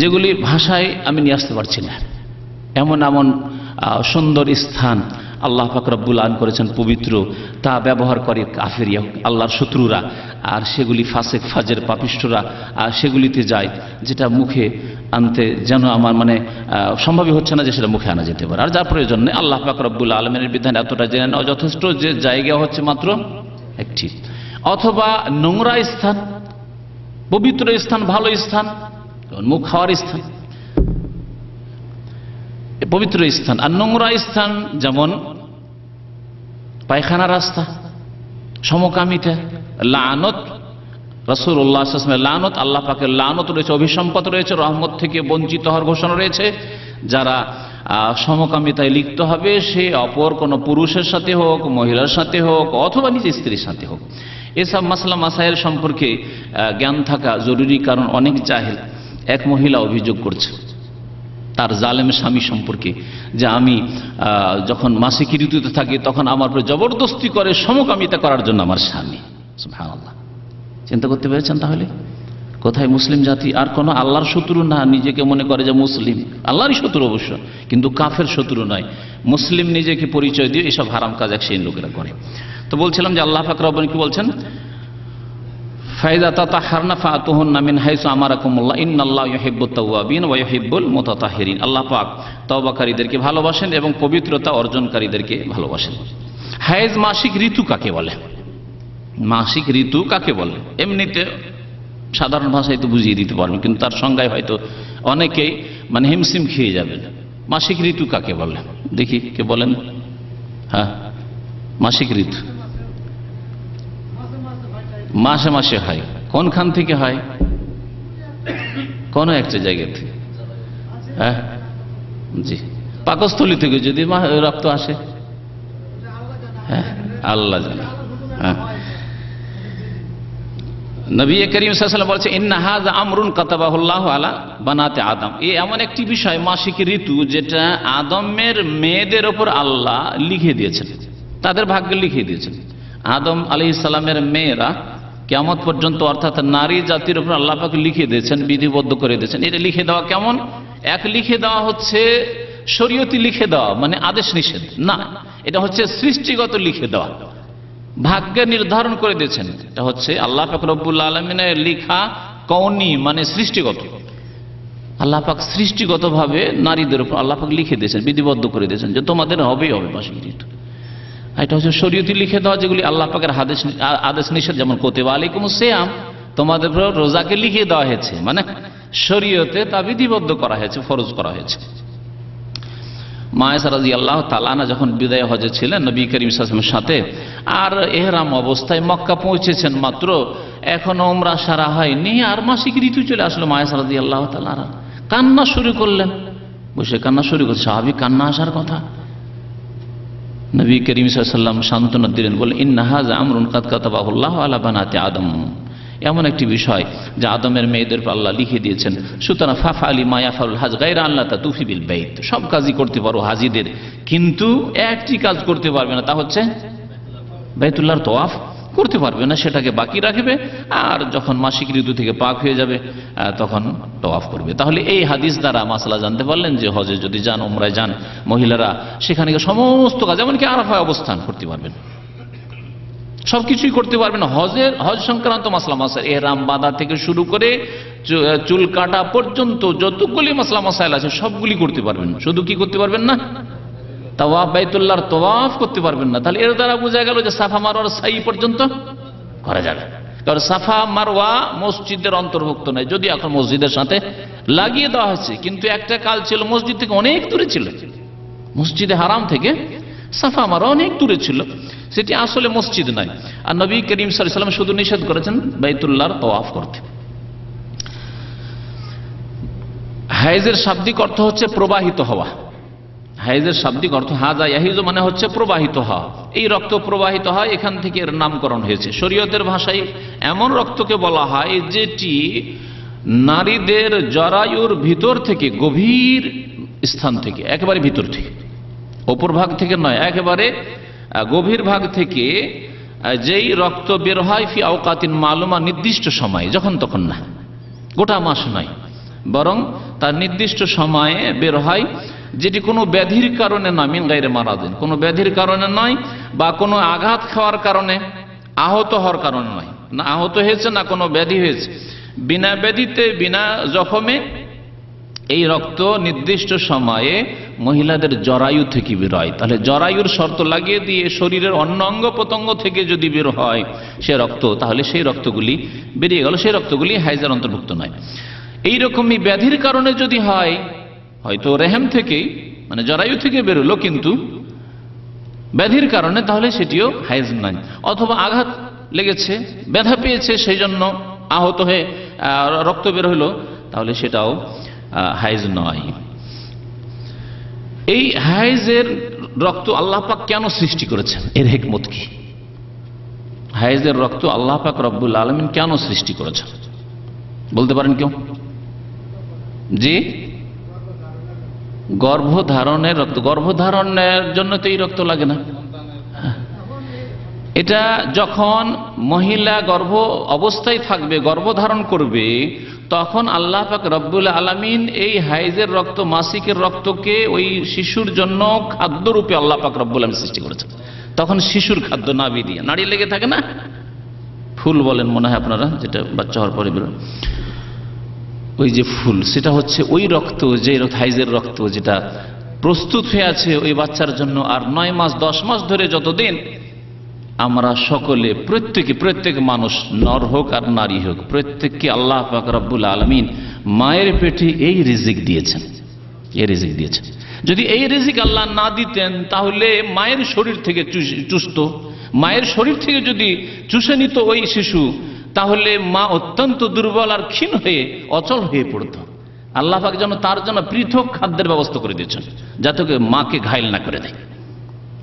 যেগুলি ভাষায় আমি নিয়ে আসতে পারছি না। এমন এমন সুন্দর স্থান আল্লাহ পাক রব্বুল আলামিন করেছেন পবিত্র, তা ব্যবহার করে কাফের আল্লাহর শত্রুরা, আর সেগুলি ফাসেক ফাজের পাপিষ্ঠরা সেগুলিতে যায়, যেটা মুখে আনতে যেন আমার মানে সম্ভবই হচ্ছে না যে সেটা মুখে আনা যেতে পারে। আর যার প্রয়োজন নেই, আল্লাহ পাক রব্বুল আলামিনের বিধান এতটা জেনে নেওয়া যথেষ্ট যে জায়গা হচ্ছে মাত্র একটি, অথবা নোংরা স্থান, পবিত্র স্থান, ভালো স্থান, মুখ খাওয়ার স্থান, পবিত্র স্থান। আর নোংরা স্থান যেমন পায়খানা, রাস্তা, সমকামিতা, লানত, রাসূলুল্লাহ সাল্লাল্লাহু আলাইহি ওয়াসাল্লামের লানত, আল্লাহ পাকের লানত রয়েছে, অভিসম্পাত রয়েছে, রহমত থেকে বঞ্চিত হওয়ার ঘোষণা রয়েছে। যারা সমকামিতায় লিপ্ত হবে, সে অপর কোনো পুরুষের সাথে হোক, মহিলার সাথে হোক, অথবা নিজের স্ত্রীর সাথে হোক। এসব মাসলা মাসাইল সম্পর্কে জ্ঞান থাকা জরুরি, কারণ অনেক জাহেল। এক মহিলা অভিযোগ করছে তার জালেম স্বামী সম্পর্কে, যে আমি যখন মাসিক ঋতুতে থাকি তখন আমার উপরে জবরদস্তি করে সমকামিতা করার জন্য আমার স্বামী। সুবহানাল্লাহ, চিন্তা করতে পেরেছেন? তাহলে কোথায় মুসলিম জাতি আর কোনো আল্লাহর শত্রু না, নিজেকে মনে করে যে মুসলিম, আল্লাহরই শত্রু অবশ্য, কিন্তু কাফের শত্রু নয়, মুসলিম নিজেকে পরিচয় দিয়ে এসব হারাম কাজ এক সেই লোকেরা করে। তো বলছিলাম যে আল্লাহ পাক রব্বুল কি বলছেন, ফাইদা তাতাহারনা ফাতুহুন্না মিন হাইসু আমারাকুমুল্লাহ ইন্নাল্লাহা ইউহিব্বুত তাওয়াবিন ওয়া ইউহিব্বুল মুতাতাহহিরিন। আল্লাহ পাক তওবাকারীদেরকে ভালোবাসেন এবং পবিত্রতা অর্জনকারীদেরকে ভালোবাসেন। হায়েজ মাসিক ঋতু কাকে বলে? মাসিক ঋতু কাকে বলে? এমনিতে সাধারণ ভাষায় তো বুঝিয়ে দিতে পারবেন, কিন্তু তার সংজ্ঞায় হয়তো অনেকেই মানে হিমশিম খেয়ে যাবেন। মাসিক ঋতু কাকে বলে দেখি, কে বলেন? হ্যাঁ, মাসিক ঋতু মাসে মাসে হয়। কোনখান থেকে হয়? কোন একটা জায়গা থেকে। হ্যাঁ জি, পাকস্থলী থেকে যদি রক্ত আসে। হ্যাঁ, আল্লাহ জানে। হ্যাঁ, নবী করিম সাল্লাল্লাহু আলাইহি ওয়াসাল্লাম বলেছেন ইন্না হাযা আমরুন কাতাবাহুল্লাহু আলা বানাতে আদম। এই এমন একটি বিষয়, মাসিক ঋতু, যেটা আদমের মেয়েদের উপর আল্লাহ লিখে দিয়েছেন, তাদের ভাগ্যে লিখে দিয়েছেন। আদম আলাইহিস সালামের মেয়েরা কিয়ামত পর্যন্ত, অর্থাৎ নারী জাতির উপর আল্লাহ পাক লিখে দিয়েছেন, বিধিবদ্ধ করে দিয়েছেন। এটা লিখে দেওয়া কেমন? এক লিখে দেওয়া হচ্ছে শরীয়তি লিখে দেওয়া, মানে আদেশ নিষেধ না, এটা হচ্ছে সৃষ্টিগত লিখে দেওয়া, ভাগ্যে নির্ধারণ করে দিয়েছেন। এটা হচ্ছে আল্লাহ পাক রব্বুল আলামিনের লিখা কওনি মানে সৃষ্টিগত। আল্লাহ পাক সৃষ্টিগতভাবে নারীদের উপর আল্লাহ পাক লিখে দিয়েছেন, বিধিবদ্ধ করে দিয়েছেন যে তোমাদের হবেই হবে মাসিক ঋতু। এটা হচ্ছে শরীয়তে লিখে দেওয়া, যেগুলি আল্লাহ পাকের আদেশ নিষেধ, যেমন কুতিবা আলাইকুমুস সিয়াম, তোমাদের উপর রোজাকে লিখে দেওয়া হয়েছে, মানে শরীয়তে তা বিধিবদ্ধ করা হয়েছে, ফরজ করা হয়েছে। মা আয়েশা রাদিয়াল্লাহু তাআলা আনহা যখন বিদায় হজে ছিলেন নবী করিম সাল্লাল্লাহু আলাইহি ওয়াসাল্লামের সাথে, আর এহরাম অবস্থায় মক্কা পৌঁছেছেন মাত্র, এখনো উমরা সারা হয়নি, আর মাসিক ঋতু চলে আসলো। মা আয়েশা রাদিয়াল্লাহু তাআলা আনহা কান্না শুরু করলেন, বসে কান্না শুরু করছে, স্বাভাবিক কান্না আসার কথা। নবী করিম সাল্লাল্লাহু আলাইহি ওয়াসাল্লাম সান্ত্বনা দিলেন, বলে ইন্না হাযা আমরুন কাদ কাতাবাহুল্লাহু আলা বানাতি আদম, এমন একটি বিষয় যা আদমের মেয়েদের আল্লাহ লিখে দিয়েছেন। সুতরাং ফাফআলি মা ইয়াফআলুল হাজ গায়রা আন লা তাতুফি বিল বাইত, সব কাজই করতে পারো হাজীদের, কিন্তু একটি কাজ করতে পারবে না, তা হচ্ছে বাইতুল্লাহর তওয়াফ করতে পারবে না, সেটাকে বাকি রাখবে, আর যখন মাসিক ঋতু থেকে পাক হয়ে যাবে তখন তওয়াফ করবে। তাহলে এই হাদিস দ্বারা মাসলা জানতে পারলেন যে হজে যদি যান, উমরায় যান মহিলারা, সেখানে সমস্ত কাজ, এমনকি আরাফায় অবস্থান করতে পারবেন, সবকিছুই করতে পারবেন। হজ সংক্রান্ত মাসলা মাসাইল, ইহরাম বাঁধা থেকে শুরু করে চুল কাটা পর্যন্ত যতগুলি মাসলা মাসাইল আছে সবগুলি করতে পারবেন। শুধু কি করতে পারবেন না? তাওয়াফ, বাইতুল্লাহর তাওয়াফ করতে পারবেন না। তাহলে এর দ্বারা বোঝা গেল যে সাফা মারওয়ার সাই পর্যন্ত করা যাবে, কারণ সাফা মারওয়া মসজিদের অন্তর্ভুক্ত নয়, যদি এখন মসজিদের সাথে লাগিয়ে দেওয়া হয়েছে, কিন্তু একটা কাল ছিল মসজিদ থেকে অনেক দূরে ছিল, মসজিদে হারাম থেকে সাফা মারওয়া অনেক দূরে ছিল, সেটি আসলে মসজিদ নয়। আর নবী করিম সাল্লাল্লাহু আলাইহি ওয়াসাল্লাম শুধু নিষেধ করেছেন বাইতুল্লাহর তাওয়াফ করতে। হাইজের শাব্দিক অর্থ হচ্ছে প্রবাহিত হওয়া। হাইজের শাব্দিক অর্থ হাজা ইয়াহিজু মানে হচ্ছে প্রবাহিত হওয়া, এই রক্ত প্রবাহিত হয়, এখান থেকে এর নামকরণ হয়েছে। শরীয়তের ভাষায় এমন রক্তকে বলা হয় যেটি নারীদের জরায়ুর ভিতর থেকে, গভীর স্থান থেকে, একেবারে ভিতর থেকে, অপর ভাগ থেকে নয়, একেবারে গভীর ভাগ থেকে যেই রক্ত বের হয় ফি আওকাতিন মালুমা, নির্দিষ্ট সময়ে, যখন তখন না, গোটা মাস নয়, বরং তার নির্দিষ্ট সময়ে বের হয়, যেটি কোনো ব্যাধির কারণে নয়, মিন গায়রে মারাদিন, কোনো ব্যাধির কারণে নয়, বা কোনো আঘাত খাওয়ার কারণে, আহত হওয়ার কারণে নয়, না আহত হয়েছে না কোনো ব্যাধি হয়েছে, বিনা ব্যাধিতে বিনা জখমে এই রক্ত নির্দিষ্ট সময়ে মহিলাদের জরায়ু থেকে বের হয়। তাহলে জরায়ুর শর্ত লাগিয়ে দিয়ে শরীরের অন্য অঙ্গ প্রত্যঙ্গ থেকে যদি বের হয় সে রক্ত, তাহলে সেই রক্তগুলি বেরিয়ে গেল, সেই রক্তগুলি হাইজের অন্তর্ভুক্ত নয়। এইরকমই ব্যাধির কারণে যদি হয়, হয়তো রেহেম থেকেই, মানে জরায়ু থেকে বেরোলো কিন্তু ব্যাধির কারণে, তাহলে সেটিও হাইজ নয়। অথবা আঘাত লেগেছে, ব্যথা পেয়েছে, সেই জন্য আহত হয়ে রক্ত বের হলো, তাহলে সেটাও হাইজ নয়। এই হাইজের রক্ত আল্লাহ পাক কেন সৃষ্টি করেছেন, এর হিকমত কি? হাইজের রক্ত আল্লাহ পাক রব্বুল আলামিন কেন সৃষ্টি করেছেন বলতে পারেন কেউ? জি, গর্ভধারণের রক্ত। গর্ভধারণের জন্য তো এই রক্ত লাগে না। এটা যখন মহিলা গর্ভ অবস্থায় থাকবে, গর্ভধারণ করবে, তখন আল্লাহ পাক রব্বুল আলামিন এই হাইজের রক্ত, মাসিকের রক্তকে ওই শিশুর জন্য খাদ্য রূপে আল্লাহ পাক রব্বুল আলামিন সৃষ্টি করেছেন। তখন শিশুর খাদ্য নাভি দিয়ে, নাড়ি লেগে থাকে না, ফুল বলেন মনে হয় আপনারা, যেটা বাচ্চা হওয়ার পরে বেরোয়, ওই যে ফুল, সেটা হচ্ছে ওই রক্ত, যে হাইজের রক্ত যেটা প্রস্তুত হয়ে আছে ওই বাচ্চার জন্য। আর 9 মাস 10 মাস ধরে যতদিন আমরা সকলে, প্রত্যেক মানুষ, নর হোক আর নারী হোক, প্রত্যেককে আল্লাহ পাক রব্বুল আলামিন মায়ের পেটে এই রিজিক দিয়েছেন, এই রিজিক দিয়েছেন। যদি এই রিজিক আল্লাহ না দিতেন, তাহলে মায়ের শরীর থেকে চুষত, মায়ের শরীর থেকে যদি চুষে নিত ওই শিশু, তাহলে মা অত্যন্ত দুর্বল আর ক্ষীণ হয়ে অচল হয়ে পড়ত। আল্লাহ পাক যেন তার জন্য পৃথক খাদ্যের ব্যবস্থা করে দিয়েছেন, যাতে মাকে ঘায়েল না করে দেয়।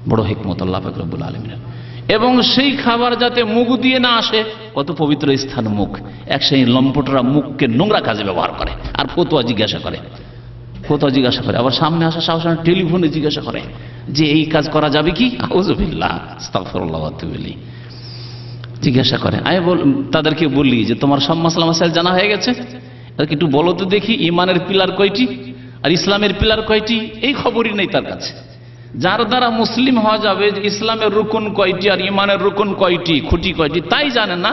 বড় হিকমত আল্লাহ পাক রব্বুল আলামিনের। এবং সেই খাবার যাতে মুখ দিয়ে না আসে, কত পবিত্র স্থান মুখ, এক সেই লম্পটরা মুখকে নোংরা কাজে ব্যবহার করে, আর ফতোয়া জিজ্ঞাসা করে, আবার সামনে আসা সাহস টেলিফোনে জিজ্ঞাসা করে যে এই কাজ করা যাবে কি, আউযুবিল্লাহ, আস্তাগফিরুল্লাহ ওয়া আতুবু ইলাইহি, জিজ্ঞাসা করে। আমি তাদেরকে বলি যে তোমার সব মাসলা মাসাইল জানা হয়ে গেছে, একটু বলো তো দেখি, ইমানের পিলার কয়টি আর ইসলামের পিলার কয়টি? এই খবরই নেই তার কাছে। যার দ্বারা মুসলিম হওয়া যাবে, যে ইসলামের রুকন কয়টি আর ইমানের রুকন কয়টি, খুঁটি কয়টি, তাই জানে না।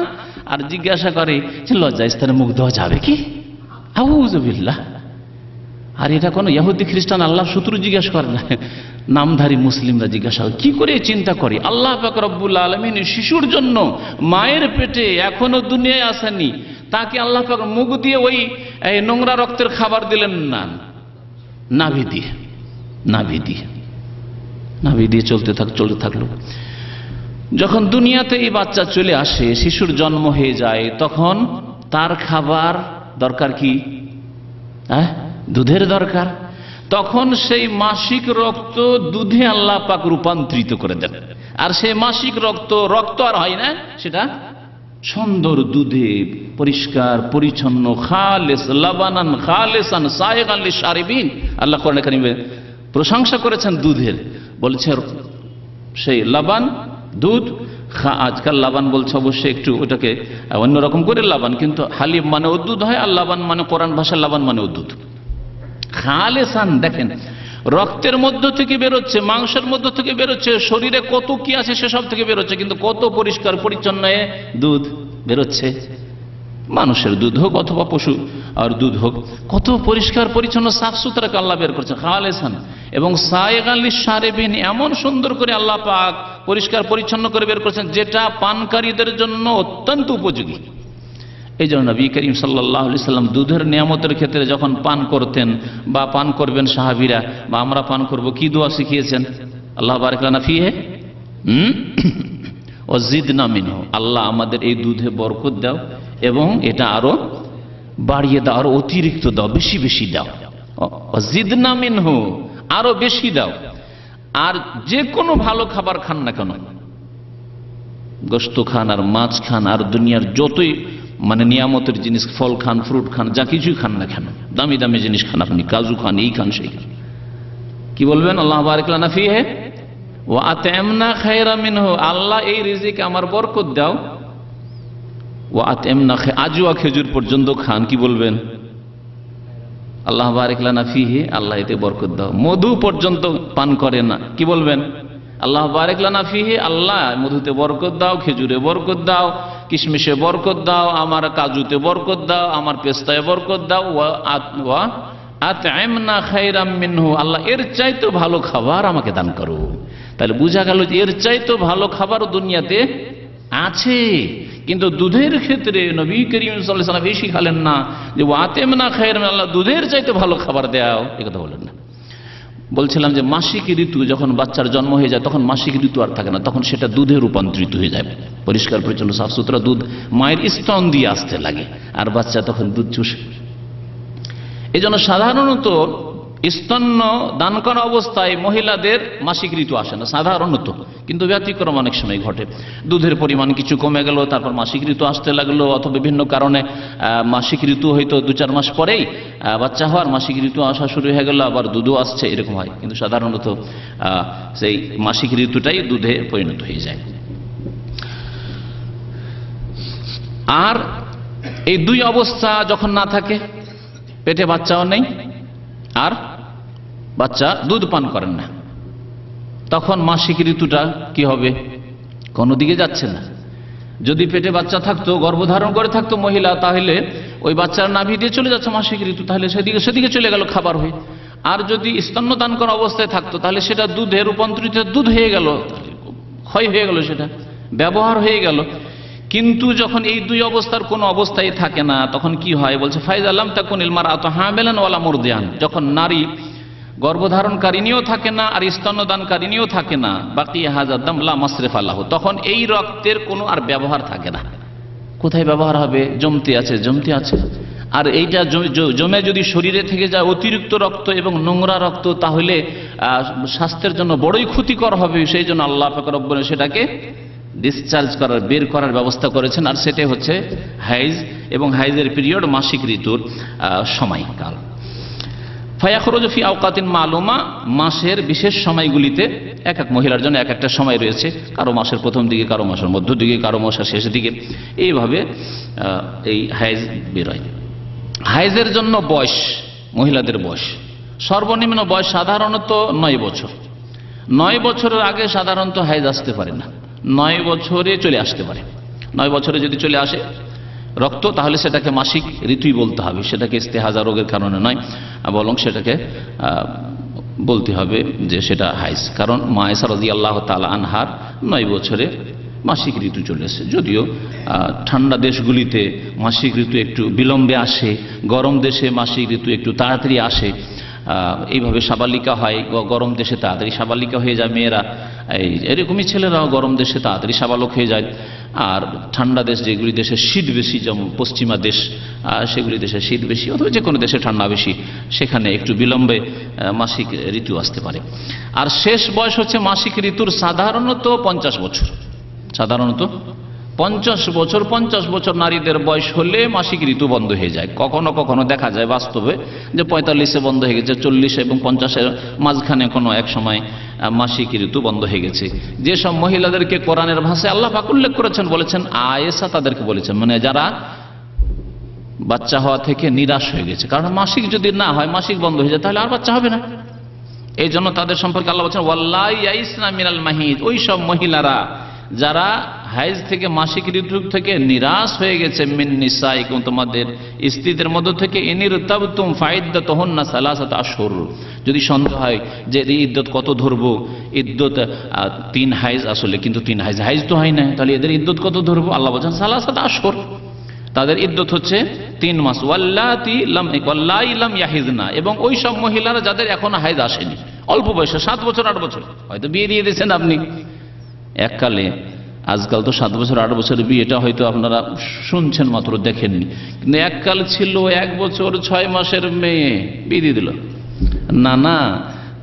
আর জিজ্ঞাসা করে যে লজ্জাস্থানে মুখ দেওয়া যাবে কি? আউযুবিল্লাহ। আর এটা কোনো ইহুদি খ্রিস্টান আল্লাহর শত্রু জিজ্ঞাসা করে না, নামধারী মুসলিমরা জিজ্ঞাসা করে। কি করে চিন্তা করি আল্লাহ পাক রব্বুল আলামিন শিশুর জন্য মায়ের পেটে এখনো দুনিয়ায় আসেনি, তাকে আল্লাহ পাক মুখ দিয়ে ওই নোংরা রক্তের খাবার দিলেন না, নাভি দিয়ে চলতে থাকলো। যখন দুনিয়াতে এই বাচ্চা চলে আসে, শিশুর জন্ম হয়ে যায়, তখন তার খাবার দরকার কি? দুধের দরকার। তখন সেই মাসিক রক্ত দুধে আল্লাহ পাক রূপান্তরিত করে দেন। আর সেই মাসিক রক্ত আর হয় না, সেটা সুন্দর দুধে পরিষ্কার পরিচ্ছন্ন, খালেস লাবানান খালেসান সায়গান লিশারিবিন। আল্লাহ কোরআনে কারিমে প্রশংসা করেছেন দুধের, বলছে সেই লাবান দুধ। আজকাল লাবান বলছে অবশ্যই একটু ওটাকে অন্যরকম করে লাবান, কিন্তু হালিব মানে দুধ হয়, আর লাবান মানে কোরআন ভাষার লাবান মানে দুধ। খালেসান, দেখেন রক্তের মধ্য থেকে বেরোচ্ছে, মাংসের মধ্য থেকে বেরোচ্ছে, শরীরে কত কি আছে সেসব থেকে বেরোচ্ছে, কিন্তু কত পরিষ্কার পরিচ্ছন্ন দুধ বেরোচ্ছে। মানুষের দুধ হোক অথবা পশু আর দুধ হোক, কত পরিষ্কার পরিচ্ছন্ন সাফ সুতরা আল্লাহ বের করছে। খালেসান এবং সায়গান লিশারিবিন, এমন সুন্দর করে আল্লাহ পাক পরিষ্কার পরিচ্ছন্ন করে বের করছেন, যেটা পানকারীদের জন্য অত্যন্ত উপযোগী। এই জন্য নবী করিম সাল্লাল্লাহু আলাইহি সাল্লাম দুধের নিয়ামতের ক্ষেত্রে যখন পান করতেন বা পান করবেন সাহাবীরা বা আমরা পান করব, কি দোয়া শিখিয়েছেন? আল্লাহ বারিক লানা ফিহি ওয়া জিদনা মিনহু, আল্লাহ আমাদের এই দুধে বরকত দাও এবং এটা আরো বাড়িয়ে দাও, আরো অতিরিক্ত দাও, বেশি বেশি দাও। ওয়া জিদনা মিনহু, আরো বেশি দাও। আর যে কোনো ভালো খাবার খান না কেন, গোশত খান আর মাছ খান আর দুনিয়ার যতই মানে নিয়ামতের জিনিস, ফল খান, ফ্রুট খান, যা কিছুই খান না কেন, দামি দামি জিনিস খান, আপনি কাজু খান, এই খান সেই খান, কি বলবেন? আল্লাহ বারিক লানা ফিহি ওয়া আত'ইমনা খায়রা মিনহু, আল্লাহ এই রিজিক আমার বরকত দাও। ওয়া আত'ইমনা, আজওয়া খেজুর পর্যন্ত খান, কি বলবেন? আল্লাহ বারিক লানা ফিহি, আল্লাহ এতে বরকত দাও। মধু পর্যন্ত পান করে না, কি বলবেন? আল্লাহ বারিক লানা ফিহি, আল্লাহ মধুতে বরকত দাও, খেজুরে বরকত দাও, কিশমিশে বরকত দাও, আমার কাজুতে বরকত দাও, আমার পেস্তায় বরকত দাও। ওয়া আত'ইমনা খায়রাম মিনহু, আল্লাহ এর চাইতে ভালো খাবার আমাকে দান করো। তাহলে বোঝা গেল যে এর চাইতে ভালো খাবার দুনিয়াতে আছে, কিন্তু দুধের ক্ষেত্রে নবী করিম সাল্লাল্লাহু আলাইহি ওয়াসাল্লাম এই শিখালেন না যে ওয়া আত'ইমনা খায়রাম, আল্লাহ দুধের চাইতে ভালো খাবার দাও, এই কথা বলেন না। বলছিলাম যে মাসিক ঋতু যখন বাচ্চার জন্ম হয়ে যায়, তখন মাসিক ঋতু আর থাকে না, তখন সেটা দুধে রূপান্তরিত হয়ে যায়। পরিষ্কার পরিচ্ছন্ন সাফ সুতরা দুধ মায়ের স্তন দিয়ে আসতে লাগে, আর বাচ্চা তখন দুধ চুষে। এই জন্য সাধারণত স্তন্য দান করা অবস্থায় মহিলাদের মাসিক ঋতু আসে না সাধারণত, কিন্তু ব্যতিক্রম অনেক সময় ঘটে। দুধের পরিমাণ কিছু কমে গেল, তারপর মাসিক ঋতু আসতে লাগলো, অথবা বিভিন্ন কারণে মাসিক ঋতু হয়তো 2-4 মাস পরেই বাচ্চা হওয়ার মাসিক ঋতু আসা শুরু হয়ে গেল, আবার দুধও আসছে, এরকম হয়। কিন্তু সাধারণত সেই মাসিক ঋতুটাই দুধে পরিণত হয়ে যায়। আর এই দুই অবস্থা যখন না থাকে, পেটে বাচ্চাও নেই আর বাচ্চা দুধ পান করেন না, তখন মাসিক ঋতুটা কি হবে? কোনো দিকে যাচ্ছে না। যদি পেটে বাচ্চা থাকতো, গর্ভধারণ করে থাকতো মহিলা, তাহলে ওই বাচ্চার নাভি দিয়ে চলে যাচ্ছে মাসিক ঋতু, তাহলে সেদিকে চলে গেল খাবার হয়ে। আর যদি স্তন্যদান করা অবস্থায় থাকতো, তাহলে সেটা দুধে রূপান্তরিত, দুধ হয়ে গেল, ক্ষয় হয়ে গেল, সেটা ব্যবহার হয়ে গেল। কিন্তু যখন এই দুই অবস্থার কোন অবস্থায় থাকে না, তখন কি হয়? বলছে ফাইজা লাম তাকুনিল মারআতু হামিলান ওয়ালা মুরদিয়ান, যখন নারী গর্ভধারণকারিণীও থাকে না আর স্তন্যদানকারিণীও থাকে না, বাকি হাযা দাম লা মাসরিফা লাহু, তখন এই রক্তের কোনো আর ব্যবহার থাকে না। কোথায় ব্যবহার হবে? জমতে আছে। আর এইটা জমে যদি শরীরে থেকে যায় অতিরিক্ত রক্ত এবং নোংরা রক্ত, তাহলে স্বাস্থ্যের জন্য বড়ই ক্ষতিকর হবে। সেই জন্য আল্লাহ পাক রব্বুল সেটাকে ডিসচার্জ করার, বের করার ব্যবস্থা করেছেন। আর সেটাই হচ্ছে হাইজ, এবং হাইজের পিরিয়ড মাসিক ঋতুর সময়কাল। ফায়াখরুজু ফি আওকাতিন মালুমা, মাসের বিশেষ সময়গুলিতে এক এক মহিলার জন্য এক একটা সময় রয়েছে, কারো মাসের প্রথম দিকে, কারো মাসের মধ্য দিকে, কারো মাসের শেষ দিকে, এইভাবে এই হাইজ বেরোয়। হাইজের জন্য বয়স, মহিলাদের বয়স, সর্বনিম্ন বয়স সাধারণত 9 বছর। 9 বছরের আগে সাধারণত হাইজ আসতে পারে না, 9 বছরে চলে আসতে পারে। 9 বছরে যদি চলে আসে রক্ত, তাহলে সেটাকে মাসিক ঋতুই বলতে হবে, সেটাকে ইস্তেহাজা রোগের কারণে নয়, বরং সেটাকে বলতে হবে যে সেটা হাইজ। কারণ মা আয়েশা রাদিয়াল্লাহু তাআলা আনহার 9 বছরে মাসিক ঋতু চলে এসেছে। যদিও ঠান্ডা দেশগুলিতে মাসিক ঋতু একটু বিলম্বে আসে, গরম দেশে মাসিক ঋতু একটু তাড়াতাড়ি আসে, এইভাবে সাবালিকা হয়। গরম দেশে তাড়াতাড়ি সাবালিকা হয়ে যায় মেয়েরা, এরকমই ছেলেরাও গরম দেশে তাড়াতাড়ি সাবালক হয়ে যায়। আর ঠান্ডা দেশ যেগুলি দেশে শীত বেশি, যেমন পশ্চিমা দেশ, সেগুলি দেশে শীত বেশি, অথবা যে কোনো দেশে ঠান্ডা বেশি, সেখানে একটু বিলম্বে মাসিক ঋতু আসতে পারে। আর শেষ বয়স হচ্ছে মাসিক ঋতুর সাধারণত 50 বছর। সাধারণত 50 বছর, 50 বছর নারীদের বয়স হলে মাসিক ঋতু বন্ধ হয়ে যায়। কখনো কখনো দেখা যায় বাস্তবে যে 45-এ বন্ধ হয়ে গেছে, 40 এবং 50-এর মাঝখানে কোনো এক সময় মাসিক ঋতু বন্ধ হয়ে গেছে। যেসব মহিলাদেরকে কোরআনের ভাষায় আল্লাহ পাক উল্লেখ করেছেন, বলেছেন আয়েশা তাদেরকে বলেছেন, মানে যারা বাচ্চা হওয়া থেকে নিরাশ হয়ে গেছে। কারণ মাসিক যদি না হয়, মাসিক বন্ধ হয়ে যায়, তাহলে আর বাচ্চা হবে না। এই জন্য তাদের সম্পর্কে আল্লাহ বলছেন ওয়াল্লাহি ইয়াইসনা মিনাল মাহিদ, ওই সব মহিলারা যারা হাইজ থেকে মাসিক ঋতু থেকে নিরাশ হয়ে গেছে, মিন নিসাইকুম, তোমাদের স্ত্রীদের মধ্য থেকে, ইনিরতাবতুম ফাইদ্দাতুহুন্না সালাসাতু আশহুর, যদি সন্দেহ হয় যে এই ইদ্যত কত ধরবো, ইদ্যত 3 হাইজ আসলে, কিন্তু 3 হাইজ তো হয় না, তাহলে এদের ইদ্যত কত ধরবো? আল্লাহ বলছেন সালাসাতু আশহুর, তাদের ইদ্যত হচ্ছে 3 মাস। ওয়াল্লাতি লাম ইয়াহিজনা, এবং ওই সব মহিলারা যাদের এখনো হাইজ আসেনি, অল্প বয়সে 7 বছর 8 বছর, হয়তো বিয়ে দিয়ে দিয়েছেন আপনি এককালে। আজকাল তো 7 বছর 8 বছর বিয়েটা হয়তো আপনারা শুনছেন মাত্র, দেখেননি, কিন্তু এককাল ছিল 1 বছর 6 মাসের মেয়ে বিয়ে দিয়ে দিল। না,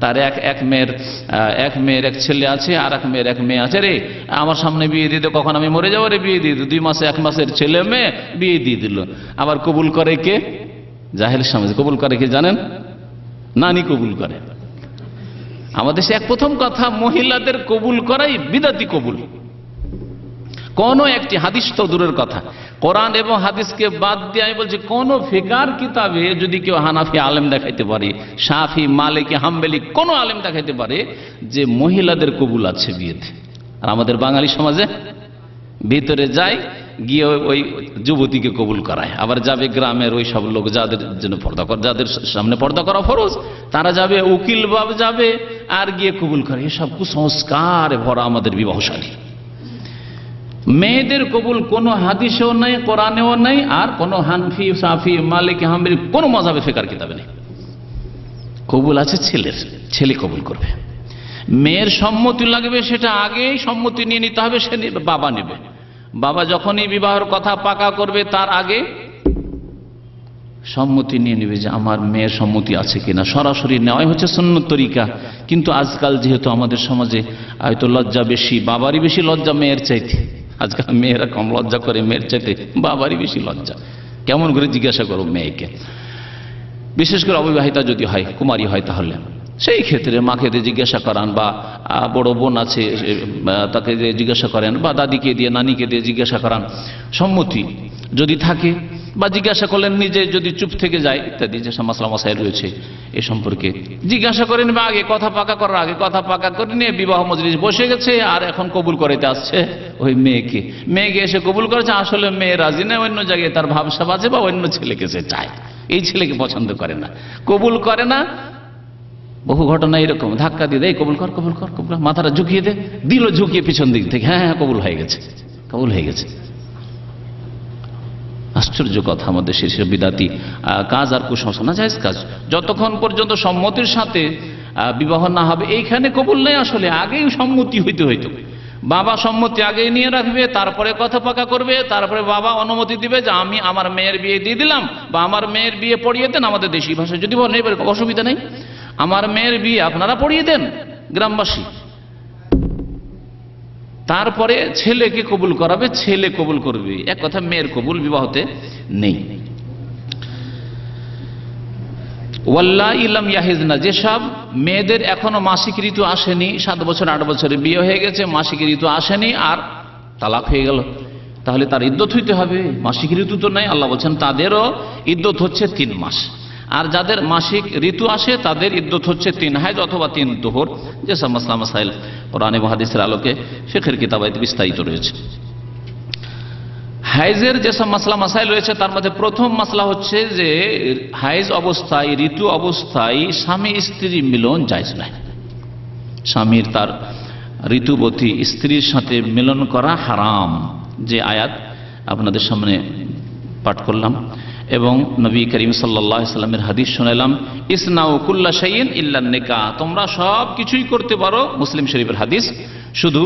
তার এক মেয়ের এক ছেলে আছে, আর এক মেয়ের এক মেয়ে আছে, রে আমার সামনে বিয়ে দিয়ে দে, কখন আমি মরে যাবো রে, বিয়ে দিয়ে দিল। 2 মাসে 1 মাসের ছেলে মেয়ে বিয়ে দিয়ে দিল। আবার কবুল করে কে? জাহেল সমাজে কবুল করে কে জানেন? নানি কবুল করে। আমাদের দেশে প্রথম কথা, মহিলাদের কবুল করাই বিদাতি কবুল। কোন একটি হাদিস তো দূরের কথা, কোরআন এবং হাদিসকে বাদ দিয়ে আমি বলছি, কোন ফিকার কিতাবে যদি কেউ হানাফি আলেম দেখাইতে পারে, শাফি, মালিকি, হাম্বলি কোন আলেম দেখাইতে পারে যে মহিলাদের কবুল আছে বিয়েতে। আর আমাদের বাঙালি সমাজে ভিতরে যায়, গিয়ে ওই যুবতীকে কবুল করায়, আবার যাবে গ্রামের ওই সব লোক যাদের জন্য যাদের সামনে পর্দা করা ফরজ, তারা যাবে, উকিল বাব যাবে, আর গিয়ে কবুল করে। এসব কুসংস্কার ভরা আমাদের বিবাহশালী। মেয়েদের কবুল কোনো হাদিসেও নাই, কোরআনেও নাই, আর কোনো হানফি, সাফি, মালিকি, হাম্বলি কোনো মাযহাবে ফিকার কিতাবে নেই। কবুল আছে ছেলের, ছেলে কবুল করবে। মেয়ের সম্মতি লাগবে, সেটা আগেই সম্মতি নিয়ে নিতে হবে, সে বাবা নেবে। বাবা যখনই বিবাহের কথা পাকা করবে, তার আগে সম্মতি নিয়ে নেবে যে আমার মেয়ের সম্মতি আছে কিনা। সরাসরি নেওয়াই হচ্ছে সুন্নত তরিকা। কিন্তু আজকাল যেহেতু আমাদের সমাজে হয়তো লজ্জা বেশি, বাবারই বেশি লজ্জা মেয়ের চাইতে। আজকাল মেয়েরা কম লজ্জা করে মেয়ের চাইতে, বাবারই বেশি লজ্জা। কেমন করে জিজ্ঞাসা করো মেয়েকে, বিশেষ করে অবিবাহিতা যদি হয়, কুমারী হয়, তাহলে সেই ক্ষেত্রে মাকে দিয়ে জিজ্ঞাসা করান, বা বড় বোন আছে তাকে দিয়ে জিজ্ঞাসা করেন, বা দাদিকে দিয়ে, নানিকে দিয়ে জিজ্ঞাসা করান। সম্মতি যদি থাকে, বা জিজ্ঞাসা করলেন নিজে যদি চুপ থেকে যায়, ইত্যাদি যেসব মাসলা মাসাইল রয়েছে এ সম্পর্কে জিজ্ঞাসা করেন। বা আগে কথা পাকা করার আগে কথা পাকা করে নিয়ে বিবাহ মজলিস বসে গেছে, আর এখন কবুল করাইতে আসছে ওই মেয়েকে। এসে কবুল করেছে, আসলে মেয়ে রাজি না, অন্য জায়গায় তার ভাবসাব আছে, বা অন্য ছেলেকে সে চায়, এই ছেলেকে পছন্দ করে না, কবুল করে না। বহু ঘটনা এরকম, ধাক্কা দিয়ে দেয়, কবুল কর কবুল কর কবুল, মাথাটা ঝুঁকিয়ে দে, দিল ঝুঁকিয়ে পিছন দিক থেকে, হ্যাঁ হ্যাঁ কবুল হয়ে গেছে, কবুল হয়ে গেছে। আশ্চর্য কথা, আমাদের শেষে বিদাতি কাজ আর কুসংস্কার না জায়েজ কাজ। যতক্ষণ পর্যন্ত সম্মতির সাথে বিবাহ না হবে, এইখানে কবুল নেই। আসলে আগেই সম্মতি হইতে হইতো, বাবা সম্মতি আগেই নিয়ে রাখবে, তারপরে কথা পাকা করবে, তারপরে বাবা অনুমতি দিবে যে আমি আমার মেয়ের বিয়ে দিয়ে দিলাম, বা আমার মেয়ের বিয়ে পড়িয়ে দেন। আমাদের দেশি ভাষায় যদি বলেন অসুবিধা নেই, আমার মেয়ের বিয়ে আপনারা পড়িয়ে দেন গ্রামবাসী। তারপরে ছেলেকে কবুল করাবে, ছেলে কবুল করবে। এক কথা, মেয়ের কবুল বিবাহতে নেই। ওয়াল্লাহি লাম ইয়াহিজনা, যেসব মেয়েদের এখনো মাসিক ঋতু আসেনি, 7 বছর 8 বছরে বিয়ে হয়ে গেছে, মাসিক ঋতু আসেনি, আর তালাক হয়ে গেল, তাহলে তার ইদ্যত হইতে হবে। মাসিক ঋতু তো নাই, আল্লাহ বলছেন তাদেরও ইদ্যত হচ্ছে 3 মাস। আর যাদের মাসিক ঋতু আসে তাদের ইদ্যত হচ্ছে 3 হাইজ অথবা 3 তুহর, যেসব মাসলা মাসাইল কোরআন এবং হাদিসের আলোকে ফিকহের কিতাবে বিস্তারিত রয়েছে। হাইজের যেসব মাসলা মাসাইল রয়েছে তার মধ্যে প্রথম মাসলা হচ্ছে যে হাইজ অবস্থায়, ঋতু অবস্থায় স্বামী স্ত্রী মিলন জায়েজ নয়। স্বামীর তার ঋতুবতী স্ত্রীর সাথে মিলন করা হারাম, যে আয়াত আপনাদের সামনে পাঠ করলাম এবং নবী করিম সাল্লাল্লাহু আলাইহি সাল্লামের হাদিস শোনালাম, ইসনাউ কুল্লা শাইইন ইল্লা নিকাহ, তোমরা সব কিছুই করতে পারো, মুসলিম শরীফের হাদিস, শুধু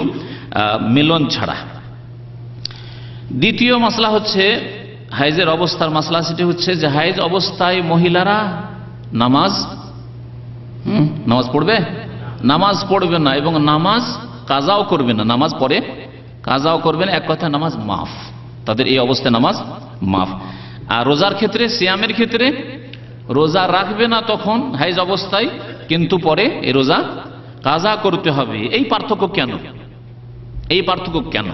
মিলন ছাড়া। দ্বিতীয় মাসলা হচ্ছে হাইজের অবস্থার মাসলা, সেটি হচ্ছে যে হাইজ অবস্থায় মহিলারা নামাজ পড়বে, নামাজ পড়বে না এবং নামাজ কাজাও করবে না, নামাজ পড়ে কাজাও করবে না, এক কথা নামাজ মাফ, তাদের এই অবস্থায় নামাজ মাফ। আর রোজার ক্ষেত্রে, সিয়ামের ক্ষেত্রে রোজা রাখবে না তখন হাইজ অবস্থায়, কিন্তু পরে এই রোজা কাজা করতে হবে। এই পার্থক্য কেন? এই পার্থক্য কেন?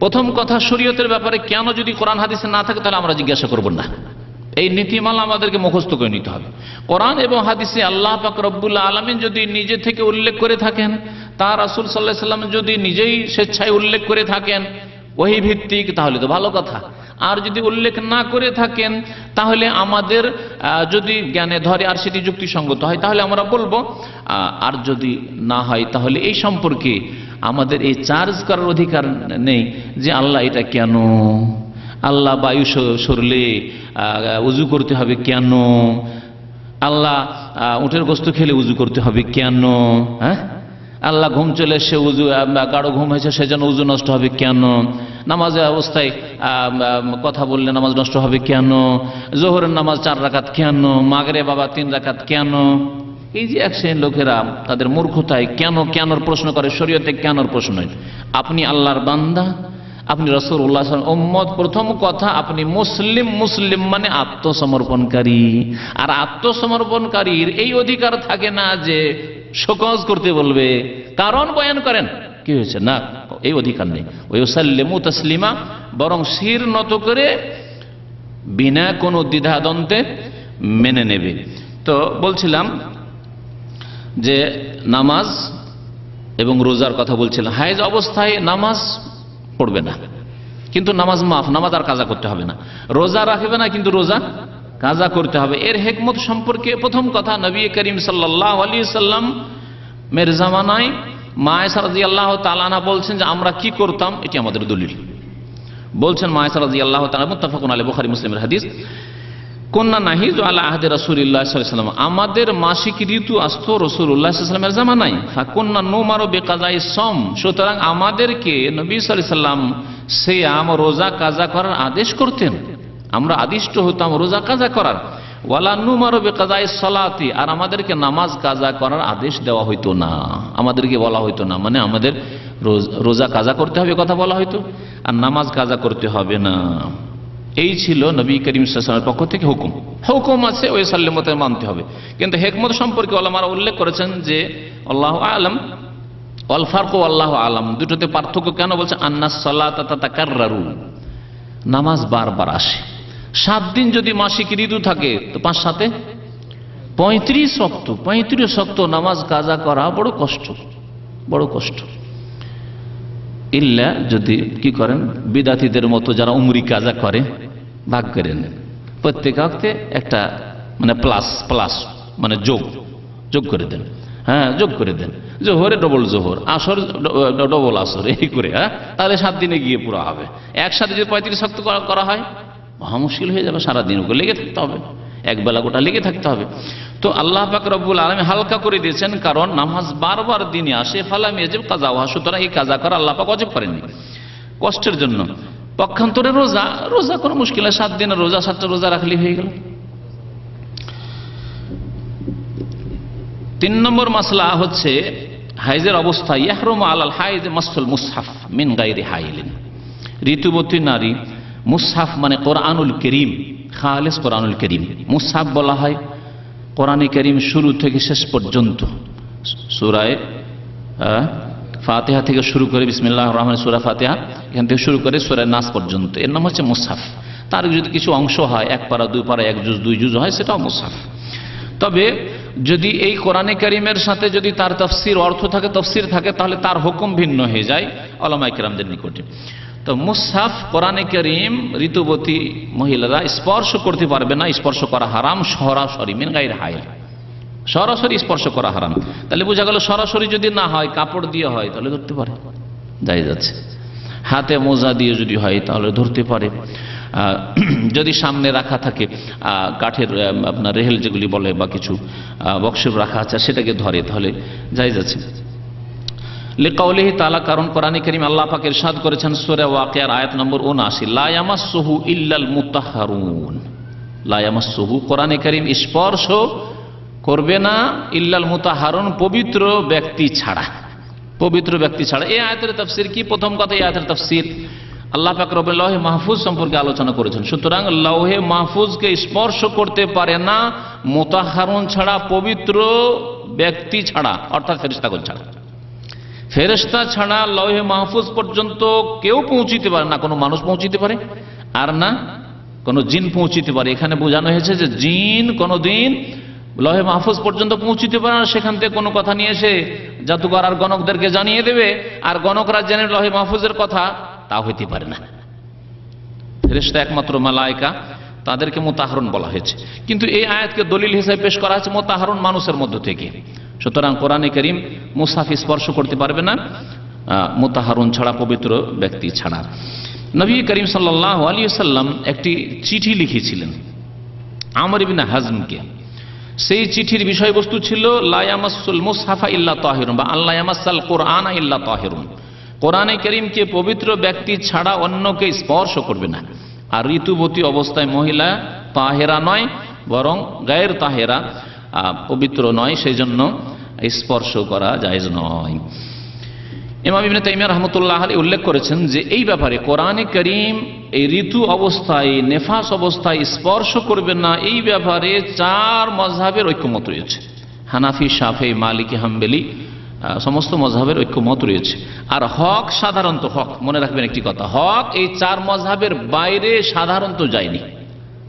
প্রথম কথা, শরীয়তের ব্যাপারে কেন যদি কোরআন হাদিসে না থাকে তাহলে আমরা জিজ্ঞাসা করব না। এই নীতিমালা আমাদেরকে মুখস্থ করে নিতে হবে। কোরআন এবং হাদিসে আল্লাহ পাক রব্বুল আলামিন যদি নিজে থেকে উল্লেখ করে থাকেন, তার রাসূল সাল্লাল্লাহু আলাইহি ওয়াসাল্লাম যদি নিজেই স্বেচ্ছায় উল্লেখ করে থাকেন ওহী ভিত্তিক, তাহলে তো ভালো কথা। আর যদি উল্লেখ না করে থাকেন তাহলে আমাদের যদি জ্ঞানে ধরে আর সেটি যুক্তিসঙ্গত হয় তাহলে আমরা বলবো, আর যদি না হয় তাহলে এই সম্পর্কে আমাদের এই চার্জ করার অধিকার নেই যে আল্লাহ এটা কেন, আল্লাহ বায়ু সরলে উজু করতে হবে কেন, আল্লাহ উটের গোশত খেলে উজু করতে হবে কেন, হ্যাঁ, আল্লাহ ঘুম চলে এসে উজু, গাঢ় ঘুম হয়েছে সেজন্য উজু নষ্ট হবে কেন, নামাজের অবস্থায় কথা বললে নামাজ নষ্ট হবে কেন, জোহরের নামাজ 4 রাকাত কেন, মাগরিব বাবা 3 রাকাত কেন। এই যে এক শ্রেণীর লোকেরা তাদের মূর্খতায় কেনর প্রশ্ন করে, শরীয়তে কেনর প্রশ্ন নয়। আপনি আল্লাহর বান্দা, আপনি রাসূলুল্লাহ সাল্লাল্লাহু আলাইহি ওয়াসাল্লাম উম্মত, প্রথম কথা আপনি মুসলিম মানে আত্মসমর্পণকারী। আর আত্মসমর্পণকারীর এই অধিকার থাকে না যে শোকজ করতে বলবে, কারণ বয়ান করেন কি হয়েছে, না, এই অধিকার নেই। ওয়াসাল্লিমু তাসলিমা, বরং শির নত করে বিনা কোনো দ্বিধাদ্বন্দ্বে মেনে নেবে। তো বলছিলাম যে নামাজ এবং রোজার কথা বলছিলাম। হায়েজ অবস্থায় নামাজ পড়বে না কিন্তু নামাজ মাফ, নামাজ আর কাজা করতে হবে না। রোজা রাখবে না কিন্তু রোজা কাজা করতে হবে। এর হিকমত সম্পর্কে প্রথম কথা, নবী করিম সাল্লাল্লাহু আলাইহি সাল্লাম এর জামানায় মা আয়েশা রাদিয়াল্লাহু তাআলা আনহা বলছেন যে আমরা কি করতাম, এটি আমাদের দলিল। বলছেন মা আয়েশা রাদিয়াল্লাহু তাআলা, মুত্তাফাকুন আলাইহি, বুখারী মুসলিমের হাদিস, কুননা নাহিজু আলা আহদি রাসূলিল্লাহ সাল্লাল্লাহু আলাইহি ওয়াসাল্লাম, আমাদের মাসিক ঋতু আসতো রাসূলুল্লাহ সাল্লাল্লাহু আলাইহি ওয়াসাল্লামের জামানায়। ফাকুননা নুমারু বিকাযাই সম, সুতরাং আমাদেরকে নবী সাল্লাল্লাহু আলাইহি ওয়াসাল্লাম সিয়াম, রোজা কাজা করার আদেশ করতেন, আমরা আদিষ্ট হতাম রোজা কাজা করার। ওয়ালা নুমারু বিকাযাই সালাতি, আর আমাদেরকে নামাজ কাজা করার আদেশ দেওয়া হইতো না, আমাদেরকে বলা হইতো না, মানে আমাদের রোজা কাজা করতে হবে কথা বলা হইতো, আর নামাজ কাজা করতে হবে না। এই ছিল নবী করিম সাল্লাল্লাহু আলাইহি ওয়াসাল্লামের পক্ষ থেকে হুকুম আছে, ওই সাল্লামতে মানতে হবে। কিন্তু হিকমত সম্পর্কে ওলামারা উল্লেখ করেছেন যে আল্লাহু আ'লাম ওয়াল ফারকু আল্লাহু আ'লাম, দুটোতে পার্থক্য কেন বলছে, আন্নাস সালাতা তাতাকাররারু, নামাজ বারবার আসে। 7 দিন যদি মাসিক ঋতু থাকে তো 5 7 35 ওয়াক্ত, 35 ওয়াক্ত নামাজ কাজা করা বড় কষ্ট। ইল্লা যদি কি করেন, বিদাতীদের মতো যারা উমরি কাজা করে ভাগ করে নেন, প্রত্যেক ওয়াক্তে একটা মানে প্লাস মানে যোগ করে দেন, হ্যাঁ যোগ করে দেন, জোহরে ডবল জোহর, আসর ডবল আসর, এই করে, হ্যাঁ, তাহলে 7 দিনে গিয়ে পুরো হবে। একসাথে যদি 35 ওয়াক্ত করা হয় মহা মুশকিল হয়ে যাবে, সারাদিন ওকে লেগে থাকতে হবে, একবেলা গোটা লেগে থাকতে হবে। তো আল্লাহ পাক রব্বুল আলামিন হালকা করে দিয়েছেন, কারণ নামাজ বারবার দিনে আসে, ফালাম ইয়াজিব কাযাওয়া, সুতরাং এই কাজা করা আল্লাহ পাক ওয়াজিব করেননি কষ্টের জন্য। পক্ষান্তরে রোজা কোনো মুশকিল না, 7 দিনের রোজা, 7টা রোজা রাখলেই হয়ে গেল। 3 নম্বর মাসলা হচ্ছে হাইজের অবস্থা, ইয়াহরুমু আলাল হাইজ মাসুল মুসহাফ মিন গায়রি হাইলিন, ঋতুবতী নারী মুসহাফ মানে কোরআনুল কারীম, খালেস কোরআনুল কারীম, মুসহাফ বলা হয় কোরআনে কারীম শুরু থেকে শেষ পর্যন্ত, সূরা ফাতিহা থেকে শুরু করে বিসমিল্লাহির রহমানির সূরা ফাতিহা, এখান থেকে শুরু করে সূরা নাস পর্যন্ত, এর নাম হচ্ছে মুসহাফ। তার যদি কিছু অংশ হয়, 1 পারা 2 পারা, 1 জুজ 2 জুজ হয়, সেটাও মুসহাফ। তবে যদি এই কোরআনে কারীমের সাথে যদি তার তাফসীর অর্থ থাকে, তাফসীর থাকে, তাহলে তার হুকুম ভিন্ন হয়ে যায় উলামায়ে কেরামদের নিকটে। তো মুসহাফ কোরআনে কারীম ঋতুবতী মহিলারা স্পর্শ করতে পারবে না, স্পর্শ করা হারাম সরাসরি মিন গায়র হাইল, সরাসরি স্পর্শ করা হারাম। তাহলে বোঝা গেল সরাসরি যদি না হয়, কাপড় দিয়ে হয় তাহলে ধরতে পারে, জায়েজ আছে। হাতে মোজা দিয়ে যদি হয় তাহলে ধরতে পারে। যদি সামনে রাখা থাকে কাঠের আপনার রেহেল যেগুলি বলে বা কিছু বক্সের রাখা আছে সেটাকে ধরে তাহলে জায়েজ আছে। লিকাউলিহি তাআলা, কারণ কোরআনে কারীম আল্লাহ পাক ইরশাদ করেছেন সূরা ওয়াকিয়ার আয়াত নম্বর 79, লা ইয়ামাসসুহু ইল্লাল মুতাহহারুন। লা ইয়ামাসসুহু, কোরআনে কারীম স্পর্শ করবে না ইল্লাল মুতাহহারুন, পবিত্র ব্যক্তি ছাড়া, পবিত্র ব্যক্তি ছাড়া। এই আয়াতের তাফসীর কি? প্রথম কথা, এই আয়াতের তাফসীর আল্লাহ পাক রব্বুল লৌহে মাহফুজ সম্পর্কে আলোচনা করেছেন। সুতরাং লৌহে মাহফুজকে স্পর্শ করতে পারে না মুতাহহারুন ছাড়া, পবিত্র ব্যক্তি ছাড়া, অর্থাৎ ফেরেশতাগণ ছাড়া। ফেরেশতা ছাড়া লৌহে মাহফুজ পর্যন্ত কেউ পৌঁছিতে পারে না, কোনো মানুষ পৌঁছিতে পারে আর না কোনো জিন পৌঁছিতে পারে। এখানে বোঝানো হয়েছে যে জিন কোনোদিন লৌহে মাহফুজ পর্যন্ত পৌঁছিতে পারে না, সেখান থেকে কোনো কথা নিয়ে এসে জাদুকর আর গণকদেরকে জানিয়ে দেবে আর গণকরা জেনে লৌহে মাহফুজের কথা, তা হইতে পারে না। ফেরেশতা একমাত্র মালায়েকা, তাদেরকে মুতাহহারুন বলা হয়েছে। কিন্তু এই আয়াতকে দলিল হিসেবে পেশ করা হয়েছে মুতাহহারুন মানুষের মধ্য থেকে। সুতরাং কোরআনে কারীম মুসহাফ স্পর্শ করতে পারবে না মুতাহহারুন ছাড়া, পবিত্র ব্যক্তি ছাড়া। নবী করিম সাল্লাল্লাহু আলাইহি ওয়াসাল্লাম একটি চিঠি লিখেছিলেন আমর ইবনে হাজমকে। সেই চিঠির বিষয়বস্তু ছিল লা ইয়ামাসসুল মুসহাফা ইল্লা তাহিরুন, বা আল্লা ইয়ামাসসাল কুরআনা ইল্লা তাহিরুন। কোরআনে কারীমকে পবিত্র ব্যক্তি ছাড়া অন্যকে স্পর্শ করবে না। আর ঋতুবতী অবস্থায় মহিলা তাহেরা নয়, বরং গায়ের তাহেরা, পবিত্র নয়, সেই জন্য স্পর্শ করা জায়েজ নয়। ইমাম ইবনে তাইমিয়া রাহমাতুল্লাহ আলাইহি উল্লেখ করেছেন যে এই ব্যাপারে কোরআনে কারীম এই ঋতু অবস্থায়, নেফাস অবস্থায় স্পর্শ করবে না, এই ব্যাপারে চার মাযহাবের ঐক্যমত রয়েছে। হানাফি, শাফিঈ, মালিকি, হাম্বলি সমস্ত মাযহাবের ঐক্যমত রয়েছে। আর হক, সাধারণত হক, মনে রাখবেন একটি কথা, হক এই চার মাযহাবের বাইরে সাধারণত যায়নি।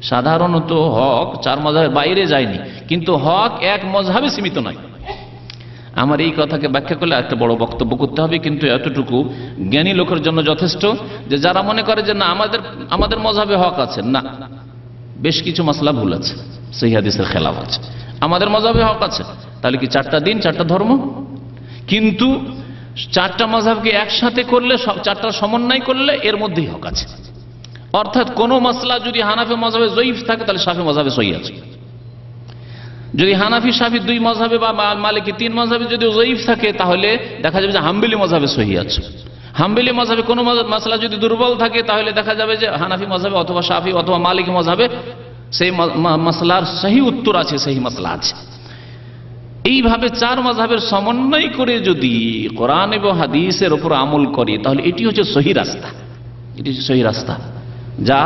সাধারণত হক চার মাযহাবের বাইরে যায়নি, কিন্তু হক এক মাযহাবে সীমিত নয়। আমার এই কথাকে ব্যাখ্যা করলে একটা বড় বক্তব্য করতে হবে, কিন্তু এতটুকু জ্ঞানী লোকের জন্য যথেষ্ট যে যারা মনে করে যে না আমাদের মাযহাবে হক আছে, না, বেশ কিছু মাসলা ভুল আছে, সহিহ হাদিসের খেলাফ আছে। আমাদের মাযহাবে হক আছে, তাহলে কি চারটা দিন, চারটা ধর্ম? কিন্তু চারটা মাযহাবকে একসাথে করলে, সব চারটা সমন্বয় করলে এর মধ্যেই হক আছে। অর্থাৎ কোন মাসলা যদি হানাফি মাযহাবে যঈফ থাকে তাহলে শাফি মাযহাবে সহিহ আছে। যদি হানাফি, শাফি দুই মাযহাবে বা মালিকি তিন মাযহাবে যদি যঈফ থাকে তাহলে দেখা যাবে যে হাম্বলি মাযহাবে সহিহ আছে। হাম্বলি মাযহাবে কোনো মাসলা যদি দুর্বল থাকে তাহলে দেখা যাবে যে হানাফি মাযহাবে অথবা শাফি অথবা মালিকি মাযহাবে সেই মাসলার সহি উত্তর আছে, সহি মাসলা আছে। এইভাবে চার মাযহাবের সমন্বয় করে যদি কোরআন এবং হাদিসের উপর আমল করি তাহলে এটি হচ্ছে সহি রাস্তা, এটি হচ্ছে সহি রাস্তা, যা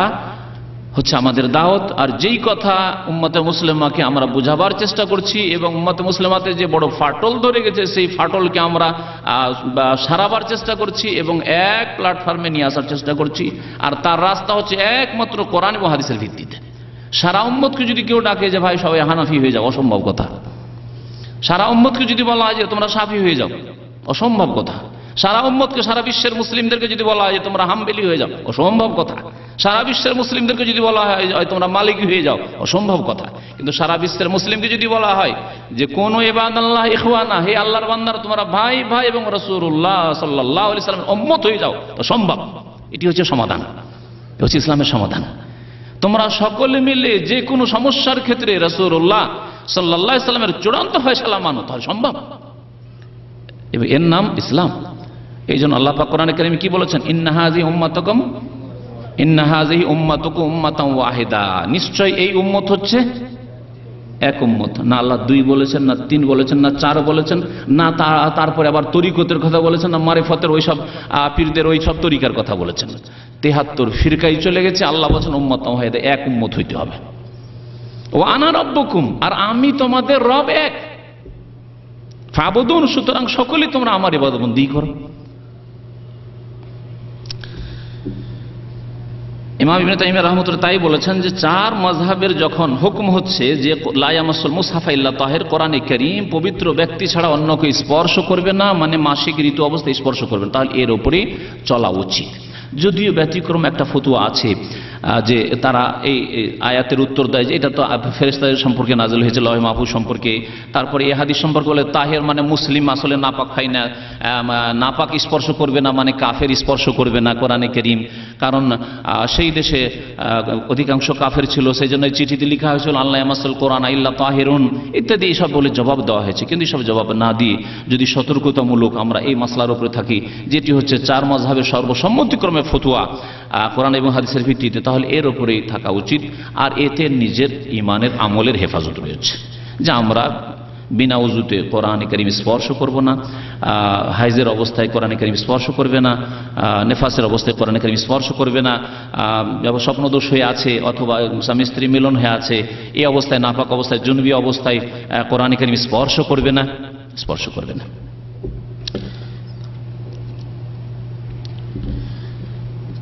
হচ্ছে আমাদের দাওয়াত। আর যেই কথা উম্মতে মুসলিমাকে আমরা বুঝাবার চেষ্টা করছি এবং উম্মতে মুসলিমাতে যে বড় ফাটল ধরে গেছে সেই ফাটলকে আমরা সারাবার চেষ্টা করছি এবং এক প্ল্যাটফর্মে নিয়ে আসার চেষ্টা করছি। আর তার রাস্তা হচ্ছে একমাত্র কোরআন এবং হাদিসের ভিত্তিতে। সারা উম্মতকে যদি কেউ ডাকে যে ভাই সবাই হানাফি হয়ে যাও, অসম্ভব কথা। সারা উম্মতকে যদি বলা হয় যে তোমরা শাফি হয়ে যাও, অসম্ভব কথা। সারা উম্মতকে, সারা বিশ্বের মুসলিমদেরকে যদি বলা হয় যে তোমরা হাম্বলি হয়ে যাও, অসম্ভব কথা। সারা বিশ্বের মুসলিমদেরকে যদি বলা হয় তোমরা মালিকি হয়ে যাও, অসম্ভব কথা। কিন্তু সারা বিশ্বের মুসলিমকে যদি বলা হয় যে কোন ইবাদাল্লাহ ইখওয়ানা, হে আল্লাহর বান্দারা তোমরা ভাই ভাই এবং রাসূলুল্লাহ সাল্লাল্লাহু আলাইহি সাল্লামের উম্মত হয়ে যাও, তো সম্ভব। এটি হচ্ছে সমাধান, এটি হচ্ছে ইসলামের সমাধান। তোমরা সকলে মিলে যে কোনো সমস্যার ক্ষেত্রে রাসূলুল্লাহ সাল্লাল্লাহু আলাইহি সাল্লামের চূড়ান্ত ফয়সালা মানো, তাহলে সম্ভব। এর নাম ইসলাম। এই জন্য আল্লাহ পাক কোরআনে কারীমে কি বলেছেন? ইন্না হাযিহি উম্মাতুকুম উম্মাতান ওয়াহিদা, নিশ্চয় এই উম্মত হচ্ছে এক উম্মত। না আল্লাহ দুই বলেছেন, না তিন বলেছেন, না চার বলেছেন, না তারপরে আবার তরিকতের কথা বলেছেন, না মারিফতের ওইসব পীরদের ওইসব তরিকার কথা বলেছেন। ৭৩ ফিরকাই চলে গেছে। আল্লাহ বলেছেন উম্মাতান ওয়াহিদা, এক উম্মত হইতে হবে। ও আনা রব্বুকুম, আর আমি তোমাদের রব এক। ফাবুদুন, সুতরাং সকলেই তোমরা আমার ইবাদতবন্দি করো। ইমাম ইবনে তাইমিয়া রাহমাতুল্লাহ তাই বলেছেন যে চার মাযহাবের যখন হুকুম হচ্ছে যে লা ইয়ামাসুল মুসহাফা ইল্লা তাহির, কোরআনে কারীম পবিত্র ব্যক্তি ছাড়া অন্যকে স্পর্শ করবে না, মানে মাসিক ঋতু অবস্থায় স্পর্শ করবে না, তাহলে এর উপরে চলা উচিত। যদিও ব্যতিক্রম একটা ফতোয়া আছে যে তারা এই আয়াতের উত্তর দেয় যে এটা তো ফেরেশতাদের সম্পর্কে নাযিল হয়েছে, লওহে মাহফুজ সম্পর্কে। তারপরে এই হাদিস সম্পর্কে বলে তাহের মানে মুসলিম আসলে নাপাক হয় না, নাপাক স্পর্শ করবে না মানে কাফের স্পর্শ করবে না কোরআনে কারীম, কারণ সেই দেশে অধিকাংশ কাফের ছিল, সেই জন্য চিঠিতে লেখা হয়েছিল আল্লাহ ইয়ামাসুল কোরআন ইল্লা তাহিরুন ইত্যাদি এইসব বলে জবাব দেওয়া হয়েছে। কিন্তু এইসব জবাব না দিয়ে যদি সতর্কতামূলক আমরা এই মাসলার উপরে থাকি, যেটি হচ্ছে চার মাযহাবের সর্বসম্মতিক্রমে ফতোয়া কোরআন এবং হাদিসের ভিত্তিতে, তাহলে এর উপরেই থাকা উচিত। আর এতে নিজের ইমানের আমলের হেফাজত রয়েছে যে আমরা বিনা উজুতে কোরআন কারীম স্পর্শ করব না, হাইজের অবস্থায় কোরআন কারীম স্পর্শ করবে না, নেফাসের অবস্থায় কোরআন কারীম স্পর্শ করবে না, স্বপ্নদোষ হয়ে আছে অথবা স্বামী স্ত্রী মিলন হয়ে আছে এই অবস্থায়, নাপাক অবস্থায়, জুনবি অবস্থায় কোরআন কারীম স্পর্শ করবে না।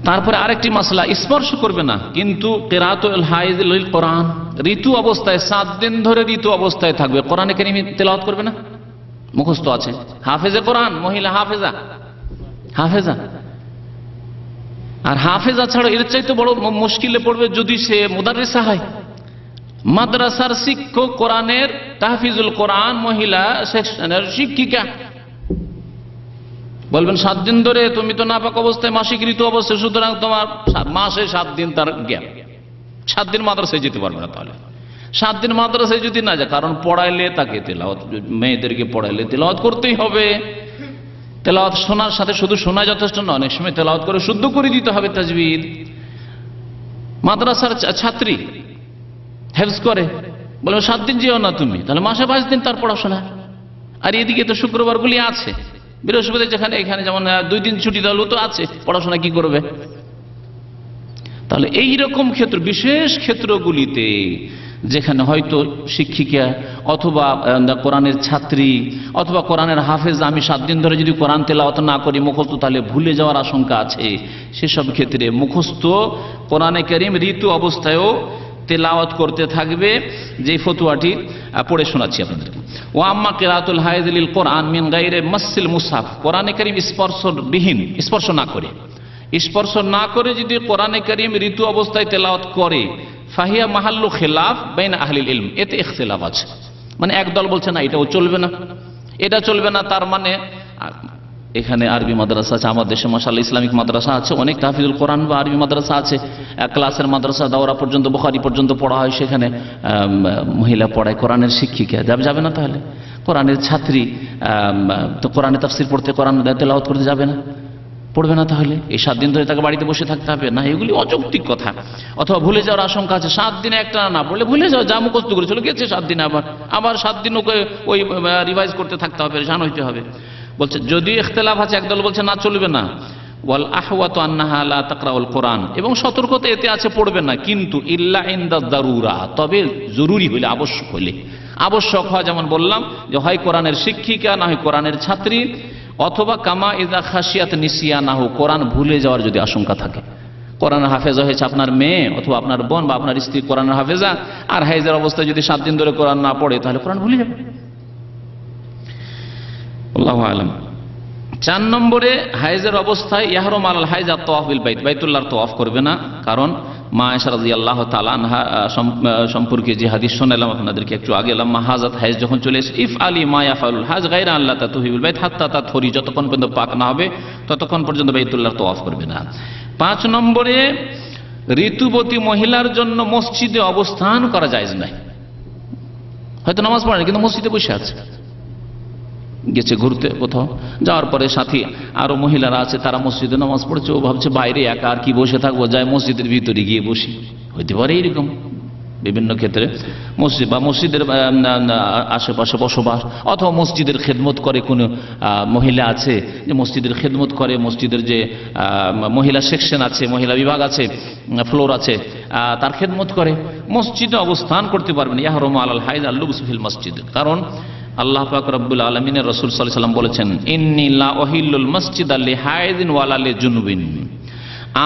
তারপরে আরেকটি মাসলা, স্পর্শ করবে না কিন্তু কিরাতুল হাইজ লিল কোরআন, ঋতু অবস্থায় 7 দিন ধরে ঋতু অবস্থায় থাকবে, কোরআনে কারীম তেলাওয়াত করবে না, মুখস্থ আছে, হাফেজে কোরআন, মহিলা হাফেজা। আর হাফেজা ছাড়া এর চাইতে বড় মুশকিলে পড়বে যদি সে মুদাররিসা হয়, মাদ্রাসার শিক্ষক, কোরআনের তাহফিজুল কোরআন মহিলা সেকশনের শিক্ষিকা। বলবেন 7 দিন ধরে তুমি তো নাপাক অবস্থায়, মাসিক ঋতু অবস্থায়, সুতরাং তোমার মাসে 7 দিন তার গ্যাপ, 7 দিন মাদ্রাসায় যেতে পারবে না। তাহলে 7 দিন মাদ্রাসায় যদি না যায়, কারণ পড়াইলে তাকে তেলাওয়াত, মেয়েদেরকে পড়াইলে তেলাওয়াত করতেই হবে। তেলাওয়াত শোনার সাথে শুধু শোনা যথেষ্ট নয়, অনেক সময় তেলাওয়াত করে শুদ্ধ করে দিতে হবে তাজবিদ। মাদ্রাসার ছাত্রী হেফজ করে, বলে 7 দিন যেও না তুমি, তাহলে মাসে 5 দিন তার পড়াশোনা। আর এদিকে তো শুক্রবারগুলি আছে, বৃহস্পতি যেখানে, এখানে যেমন 2 দিন ছুটি দিলেও তো আছে, পড়াশোনা কি করবে? তাহলে এইরকম ক্ষেত্র, বিশেষ ক্ষেত্রগুলিতে যেখানে হয়তো শিক্ষিকা অথবা কোরআনের ছাত্রী অথবা কোরআনের হাফেজ, আমি 7 দিন ধরে যদি কোরআন তেলাওয়াত না করি মুখস্থ, তাহলে ভুলে যাওয়ার আশঙ্কা আছে, সেসব ক্ষেত্রে মুখস্থ কোরআনে কারীম ঋতু অবস্থায়ও তেলাওয়াত করতে থাকবে। যে ফতোয়াটি পড়ে শোনাচ্ছি আপনাদেরকে, ও আম্মা কিরাতুল হাইজ লিল কোরআন মিন গায়রি মাসিল মুসহাফ, কোরআনে কারীম স্পর্শবিহীন, স্পর্শ না করে যদি কোরআনে কারীম ঋতু অবস্থায় তেলাওয়াত করে, ফাহিয়া মাহাল্লু খিলাফ বাইনা আহলিল ইলম, এতে ইখতিলাফ আছে। মানে একদল বলছে না এটাও চলবে না, এটা চলবে না, তার মানে এখানে আরবি মাদ্রাসা আছে, আমার দেশে মাশাআল্লাহ ইসলামিক মাদ্রাসা আছে, অনেক তাহফিজুল কোরআন বা আরবি মাদ্রাসা আছে, ক্লাসের মাদ্রাসা দাওরা পর্যন্ত, বুখারী পর্যন্ত পড়া হয়, সেখানে মহিলা পড়ায়, কোরআনের শিক্ষিকা যাবে না, তাহলে কোরআনের ছাত্রী তো কোরআনে তাফসীর পড়তে, কোরআন তেলাওয়াত করতে যাবে না, পড়বে না, তাহলে এই 7 দিন ধরে তাকে বাড়িতে বসে থাকতে হবে না, এগুলি অযৌক্তিক কথা। অথবা ভুলে যাওয়ার আশঙ্কা আছে, 7 দিনে একটা না পড়লে ভুলে যাও, যা মুখস্থ করে চলে গেছে 7 দিনে, আবার 7 দিন ওকে ওই রিভাইজ করতে থাকতে হবে, পেরেশান হইতে হবে। বলছে যদি ইখতিলাফ আছে, একদল বলছে না চলবে না, ওয়াল আহওয়াতু আন্নাহা লা তাকরাউল কোরআন, এবং সতর্কতা এতে আছে পড়বে না, কিন্তু ইল্লা ইনদা দারুরা, তবে জরুরি হলে, আবশ্যক হলে, আবশ্যক হয়, যেমন বললাম যে হয় কোরআনের শিক্ষিকা, না হয় কোরআনের ছাত্রী, অথবা কামা ইযা খাশিয়াত নিসিয়ানাহু, কোরআন ভুলে যাওয়ার যদি আশঙ্কা থাকে। কোরআনের হাফেজা হয়েছে আপনার মেয়ে অথবা আপনার বোন বা আপনার স্ত্রী কোরআনের হাফেজা, আর হাইজের অবস্থায় যদি 7 দিন ধরে কোরআন না পড়ে, তাহলে কোরআন ভুলে যাবে। আল্লাহু আ'লাম। 4 নম্বরে, হাইজের অবস্থায় ইয়াহরুম আলাল হাইজ আত-তাওয়াফ বিল বাইত, বাইতুল্লাহর তাওয়াফ করবে না, কারণ মা আয়েশা রাদিয়াল্লাহু তাআলা আনহা সম্পর্কে যে হাদিস শোনালাম আপনাদেরকে একটু আগে, লাম্মা হাজাত হাইজ যখন চলে এসে, ইফ আলী মা ইয়াফালুল হাজ গায়রা আল্লাহ তাতুহিবুল বাইত হাত্তা তাতহুরি, যতক্ষণ পর্যন্ত পাক না হবে ততক্ষণ পর্যন্ত বাইতুল্লাহর তাওয়াফ করবে না। 5 নম্বরে, ঋতুবতী মহিলার জন্য মসজিদে অবস্থান করা জায়েজ নাই, হয়তো নামাজ পড়ে না কিন্তু মসজিদে বসে আছে, গেছে ঘুরতে কোথাও, যাওয়ার পরে সাথী আরো মহিলারা আছে, তারা মসজিদে নামাজ পড়ছে, ও ভাবছে বাইরে একা আর কি বসে থাকবো, যায় মসজিদের ভিতরে গিয়ে বসি, হইতে পারে এরকম বিভিন্ন ক্ষেত্রে। মসজিদ বা মসজিদের আশেপাশে বসবাস, অথবা মসজিদের খেদমত করে কোনো মহিলা আছে যে মসজিদের খেদমত করে, মসজিদের যে মহিলা সেকশন আছে, মহিলা বিভাগ আছে, ফ্লোর আছে, তার খেদমত করে, মসজিদে অবস্থান করতে পারবেন। ইয়াহরুমু আলাল হাইজ আল-লুবসু ফিল মসজিদ, কারণ আল্লাহ পাক রব্বুল আলামিনের রাসূল সাল্লাল্লাহু আলাইহি ওয়াসাল্লাম বলেছেন, ইন্নী লা উহিল্লুল মাসজিদা লিহাইদিন ওয়ালা লিজুনুবিন,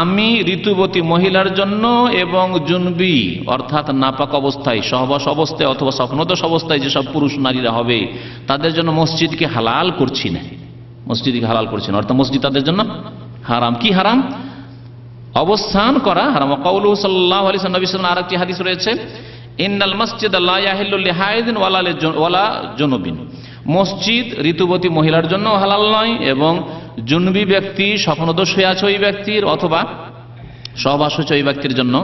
আমি ঋতুবতী মহিলার জন্য এবং জুনবি অর্থাৎ নাপাক অবস্থায়, সহবাস অবস্থায় অথবা স্বপ্নদোষ অবস্থায় যেসব পুরুষ নারীরা হবে তাদের জন্য মসজিদকে হালাল করছি না, মসজিদকে হালাল করছি না, অর্থাৎ মসজিদ তাদের জন্য হারাম। কি হারাম? অবস্থান করা হারাম। কাউলুহু সাল্লাল্লাহু আলাইহি ওয়াসাল্লাম, নবী সাল্লাল্লাহু আলাইহি ওয়াসাল্লাম আরেকটি হাদিস রয়েছে, ইন্নাল মাসজিদ লা ইয়াহিল্লু লিহাইদিন ওয়ালা জুনুবিন, মসজিদ ঋতুবতী মহিলার জন্য হালাল নয় এবং জুনবি ব্যক্তি, স্বপ্নদোষ হয়ে আছে ওই ব্যক্তির অথবা সহবাস হচ্ছে ওই ব্যক্তির জন্য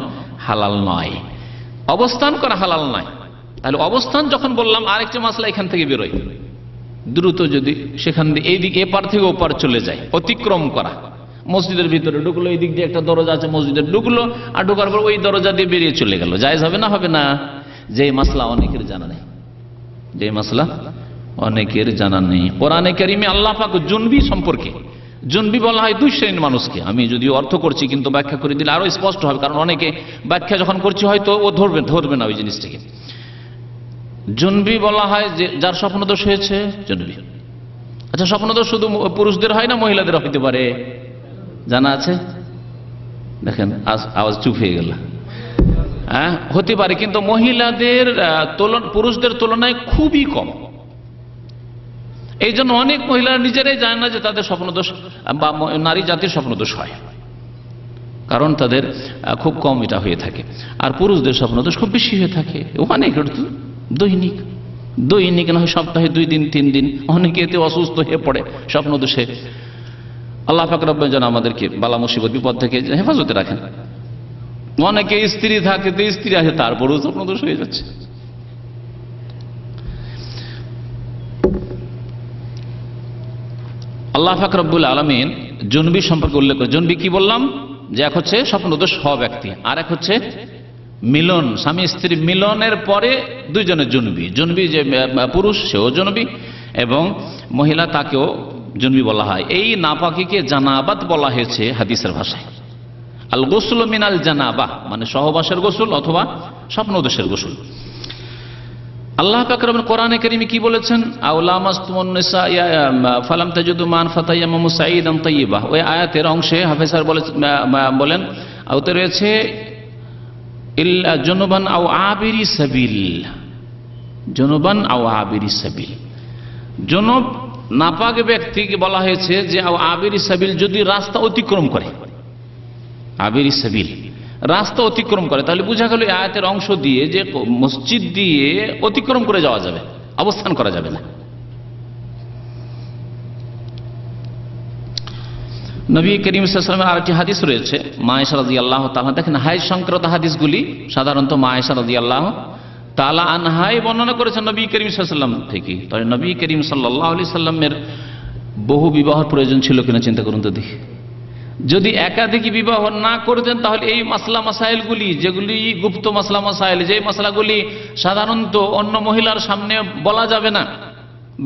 হালাল নয়। অবস্থান করা হালাল নয়। তাহলে অবস্থান যখন বললাম, আরেকটি মাসলা এখান থেকে বেরোয়, দ্রুত যদি সেখান দিয়ে এই দিক এপার থেকে ওপার চলে যায়, অতিক্রম করা। মসজিদের ভিতরে ঢুকলো, এই দিক দিয়ে একটা দরজা আছে, মসজিদে ঢুকলো, আর ঢোকার পর ওই দরজা দিয়ে বেরিয়ে চলে গেল, জায়েজ হবে না? হবে না। যে মাসলা অনেকের জানা নেই, যে মাসলা অনেকের জানা নেই। কোরআনে কারিমে আল্লাহ পাক জুনবি সম্পর্কে, জুনবি বলা হয় দুই শ্রেণীর মানুষকে। আমি যদিও অর্থ করছি, কিন্তু ব্যাখ্যা করে দিলে আরো স্পষ্ট হবে, কারণ অনেকে ব্যাখ্যা যখন করছি হয়তো ও ধরবে না ওই জিনিসটাকে। জুনবি বলা হয় যে যার স্বপ্নদোষ হয়েছে, জুনবি। আচ্ছা, স্বপ্নদোষ শুধু পুরুষদের হয় না মহিলাদের হইতে পারে? জানা আছে? দেখেন আওয়াজ চুপ হয়ে গেল। হ্যাঁ, হতে পারে, কিন্তু মহিলাদের পুরুষদের তুলনায় খুবই কম। এই জন্য অনেক মহিলা নিজেরাই জানে না যে তাদের স্বপ্নদোষ বা নারী জাতির স্বপ্নদোষ হয়, কারণ তাদের খুব কম এটা হয়ে থাকে। আর পুরুষদের স্বপ্নদোষ খুব বেশি হয়ে থাকে, অনেক দৈনিক না হয় সপ্তাহে 2 দিন 3 দিন, অনেকে এতে অসুস্থ হয়ে পড়ে স্বপ্নদোষে। আল্লাহ পাক রব্বুল যেন আমাদেরকে বালা মুসিবত বিপদ থেকে হেফাজতে রাখেন। অনেকে স্ত্রী থাকে, তো স্ত্রী আছে তারপরেও স্বপ্নদোষ হয়ে যাচ্ছে। আল্লাহ পাক রব্বুল আলামিন জুনবি সম্পর্কে উল্লেখ করে। জুনবি কি বললাম? যে এক হচ্ছে স্বপ্নদোষ হওয়া ব্যক্তি, আর এক হচ্ছে মিলন, স্বামী স্ত্রী মিলনের পরে দুইজনের জুনবি। জুনবি যে পুরুষ সেও জুনবি, এবং মহিলা তাকেও জুনবি বলা হয়। এই নাপাকিকে জানাবাত বলা হয়েছে হাদিসের ভাষায়। আল গোসল মিনাল জানাবা মানে সহবাসের গোসল অথবা স্বপ্নদোষের গোসল। আল্লাহ পাক রব্বুল কোরআনে কারীমে কি বলেছেন? আওলা মাসতুমুন নিসা ফালাম তাজিদু মান ফাতায়াম্মামু সাঈদান তাইয়্যিবা। ওই আয়াতের অংশে হাফেজ স্যার বলেন আওতে রয়েছে ইল্লা জুনুবান আও আবিরি সাবিল। জুনুবান আও আবিরি সাবিল, জুনুব নাপাক ব্যক্তিকে বলা হয়েছে যে আও আবিরি সাবিল, যদি রাস্তা অতিক্রম করে, আবিরি সাবিল রাস্তা অতিক্রম করে, তাহলে বোঝা গেল এই আয়াতের অংশ দিয়ে যে মসজিদ দিয়ে অতিক্রম করে যাওয়া যাবে, অবস্থান করা যাবে না। নবী করিম সাল্লাল্লাহু আলাইহি ওয়াসাল্লামের আরেকটি হাদিস রয়েছে, মা আয়েশা রাদিয়াল্লাহু তাআলা। দেখেন, হাইজ সংক্রান্ত হাদিসগুলি সাধারণত মা আয়েশা রাদিয়াল্লাহু তাআলা আনহাই বর্ণনা করেছেন নবী করিম সাল্লাল্লাহু আলাইহি ওয়াসাল্লাম থেকে। তবে নবী করিম সাল্লাল্লাহু আলাইহি ওয়াসাল্লামের বহু বিবাহের প্রয়োজন ছিল কিনা চিন্তা করুন তো দেখি। যদি একাধিক বিবাহ না করতেন তাহলে এই মাসলা মাসাইলগুলি, যেগুলি গুপ্ত মাসলা মাসাইল, যে মাসলাগুলি সাধারণত অন্য মহিলার সামনে বলা যাবে না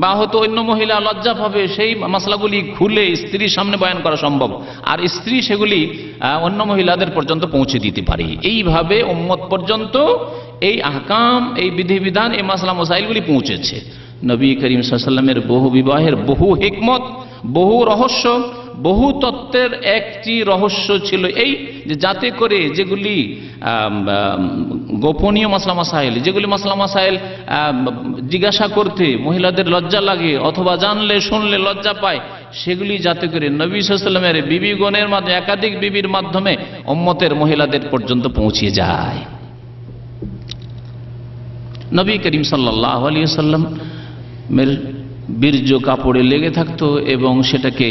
বা হয়তো অন্য মহিলা লজ্জা পাবে, সেই মাসলাগুলি খুলে স্ত্রীর সামনে বয়ান করা সম্ভব, আর স্ত্রী সেগুলি অন্য মহিলাদের পর্যন্ত পৌঁছে দিতে পারে। এইভাবে উম্মত পর্যন্ত এই আহকাম, এই বিধিবিধান, এই মাসলা মাসাইলগুলি পৌঁছেছে। নবী করিম সাল্লাল্লাহু আলাইহি ওয়াসাল্লামের বহু বিবাহের বহু হিকমত, বহু রহস্য, বহু তত্ত্বের একটি রহস্য ছিল এই যে যাতে করে যেগুলি গোপনীয় মাসলা মাসাইল, যেগুলি মাসলা মাসাইল জিজ্ঞাসা করতে মহিলাদের লজ্জা লাগে অথবা জানলে শুনলে লজ্জা পায়, সেগুলি যাতে করে নবী সাল্লাল্লাহু আলাইহি ওয়াসাল্লামের বিবিগণের মাধ্যমে, একাধিক বিবির মাধ্যমে উম্মতের মহিলাদের পর্যন্ত পৌঁছে যায়। নবী করিম সাল্লাল্লাহু আলাইহি ওয়াসাল্লামের বীর্য কাপড়ে লেগে থাকতো এবং সেটাকে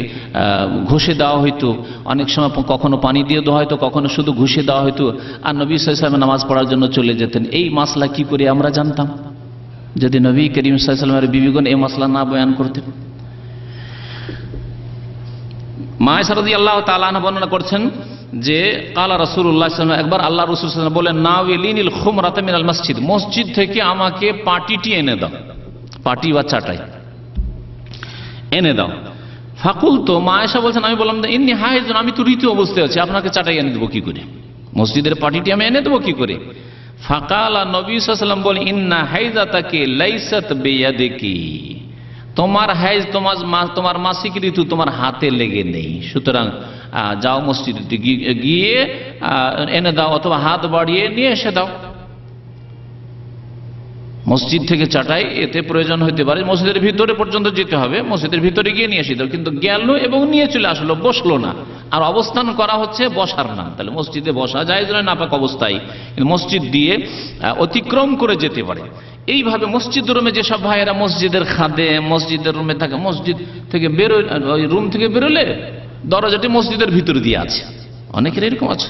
ঘষে দেওয়া হইতো। অনেক সময় কখনো পানি দিয়ে দেওয়া হয়তো, কখনো শুধু ঘষে দেওয়া হইতো। আর নবী সাল্লাল্লাহু আলাইহি ওয়াসাল্লাম নামাজ পড়ার জন্য চলে যেতেন। এই মাসলা কি করে আমরা জানতাম যদি নবী করিম সাল্লাল্লাহু আলাইহি ওয়াসাল্লামের বিবিগণ এই মাসলা না বয়ান করতেন? মা আয়েশা রাদিয়াল্লাহু তাআলা আনহা বর্ণনা করছেন যে কালা রাসূলুল্লাহ সাল্লাল্লাহু আলাইহি ওয়াসাল্লাম, একবার আল্লাহ রাসূল সাল্লাল্লাহু আলাইহি ওয়াসাল্লাম বলেন, নাওয়ালিনিল খুমরাতা মিনাল মসজিদ, মসজিদ থেকে আমাকে পাটিটি এনে দাও, পাটি বা চাটাই এনে দাও। ফাকুল, তো মা আয়েশা বলছেন, আমি বললাম ইন্নী হাইজুন, আমি তো ঋতু অবস্থায় আছি, আপনাকে চাটাই এনে দেবো কি করে, মসজিদের পাটিটি আমি এনে দেবো কি করে? ফাকালা, নবী সাল্লাল্লাহু আলাইহি ওয়াসাল্লাম বলেন, ইন্না হাইজাতাকি লাইসাত বিয়াদিকি, তোমার হাইজ, তোমার মাসিক ঋতু তোমার হাতে লেগে নেই, সুতরাং যাও মসজিদে গিয়ে এনে দাও অথবা হাত বাড়িয়ে নিয়ে এসে দাও। মসজিদ থেকে চাটাই এতে প্রয়োজন হতে পারে, মসজিদের ভিতরে পর্যন্ত যেতে হবে, মসজিদের ভিতরে গিয়ে নিয়ে এসে দাও। কিন্তু গেল এবং নিয়ে চলে আসলো, বসলো না, আর অবস্থান করা হচ্ছে বসার নাম। তাহলে মসজিদে বসা যায় নাপাক অবস্থায়, মসজিদ দিয়ে অতিক্রম করে যেতে পারে। এইভাবে মসজিদ রুমে যেসব ভাইয়েরা মসজিদের খাদে মসজিদের রুমে থাকে, মসজিদ থেকে বেরোয়, ওই রুম থেকে বেরোলে দরজাটি মসজিদের ভিতর দিয়ে আছে, অনেকের এরকম আছে।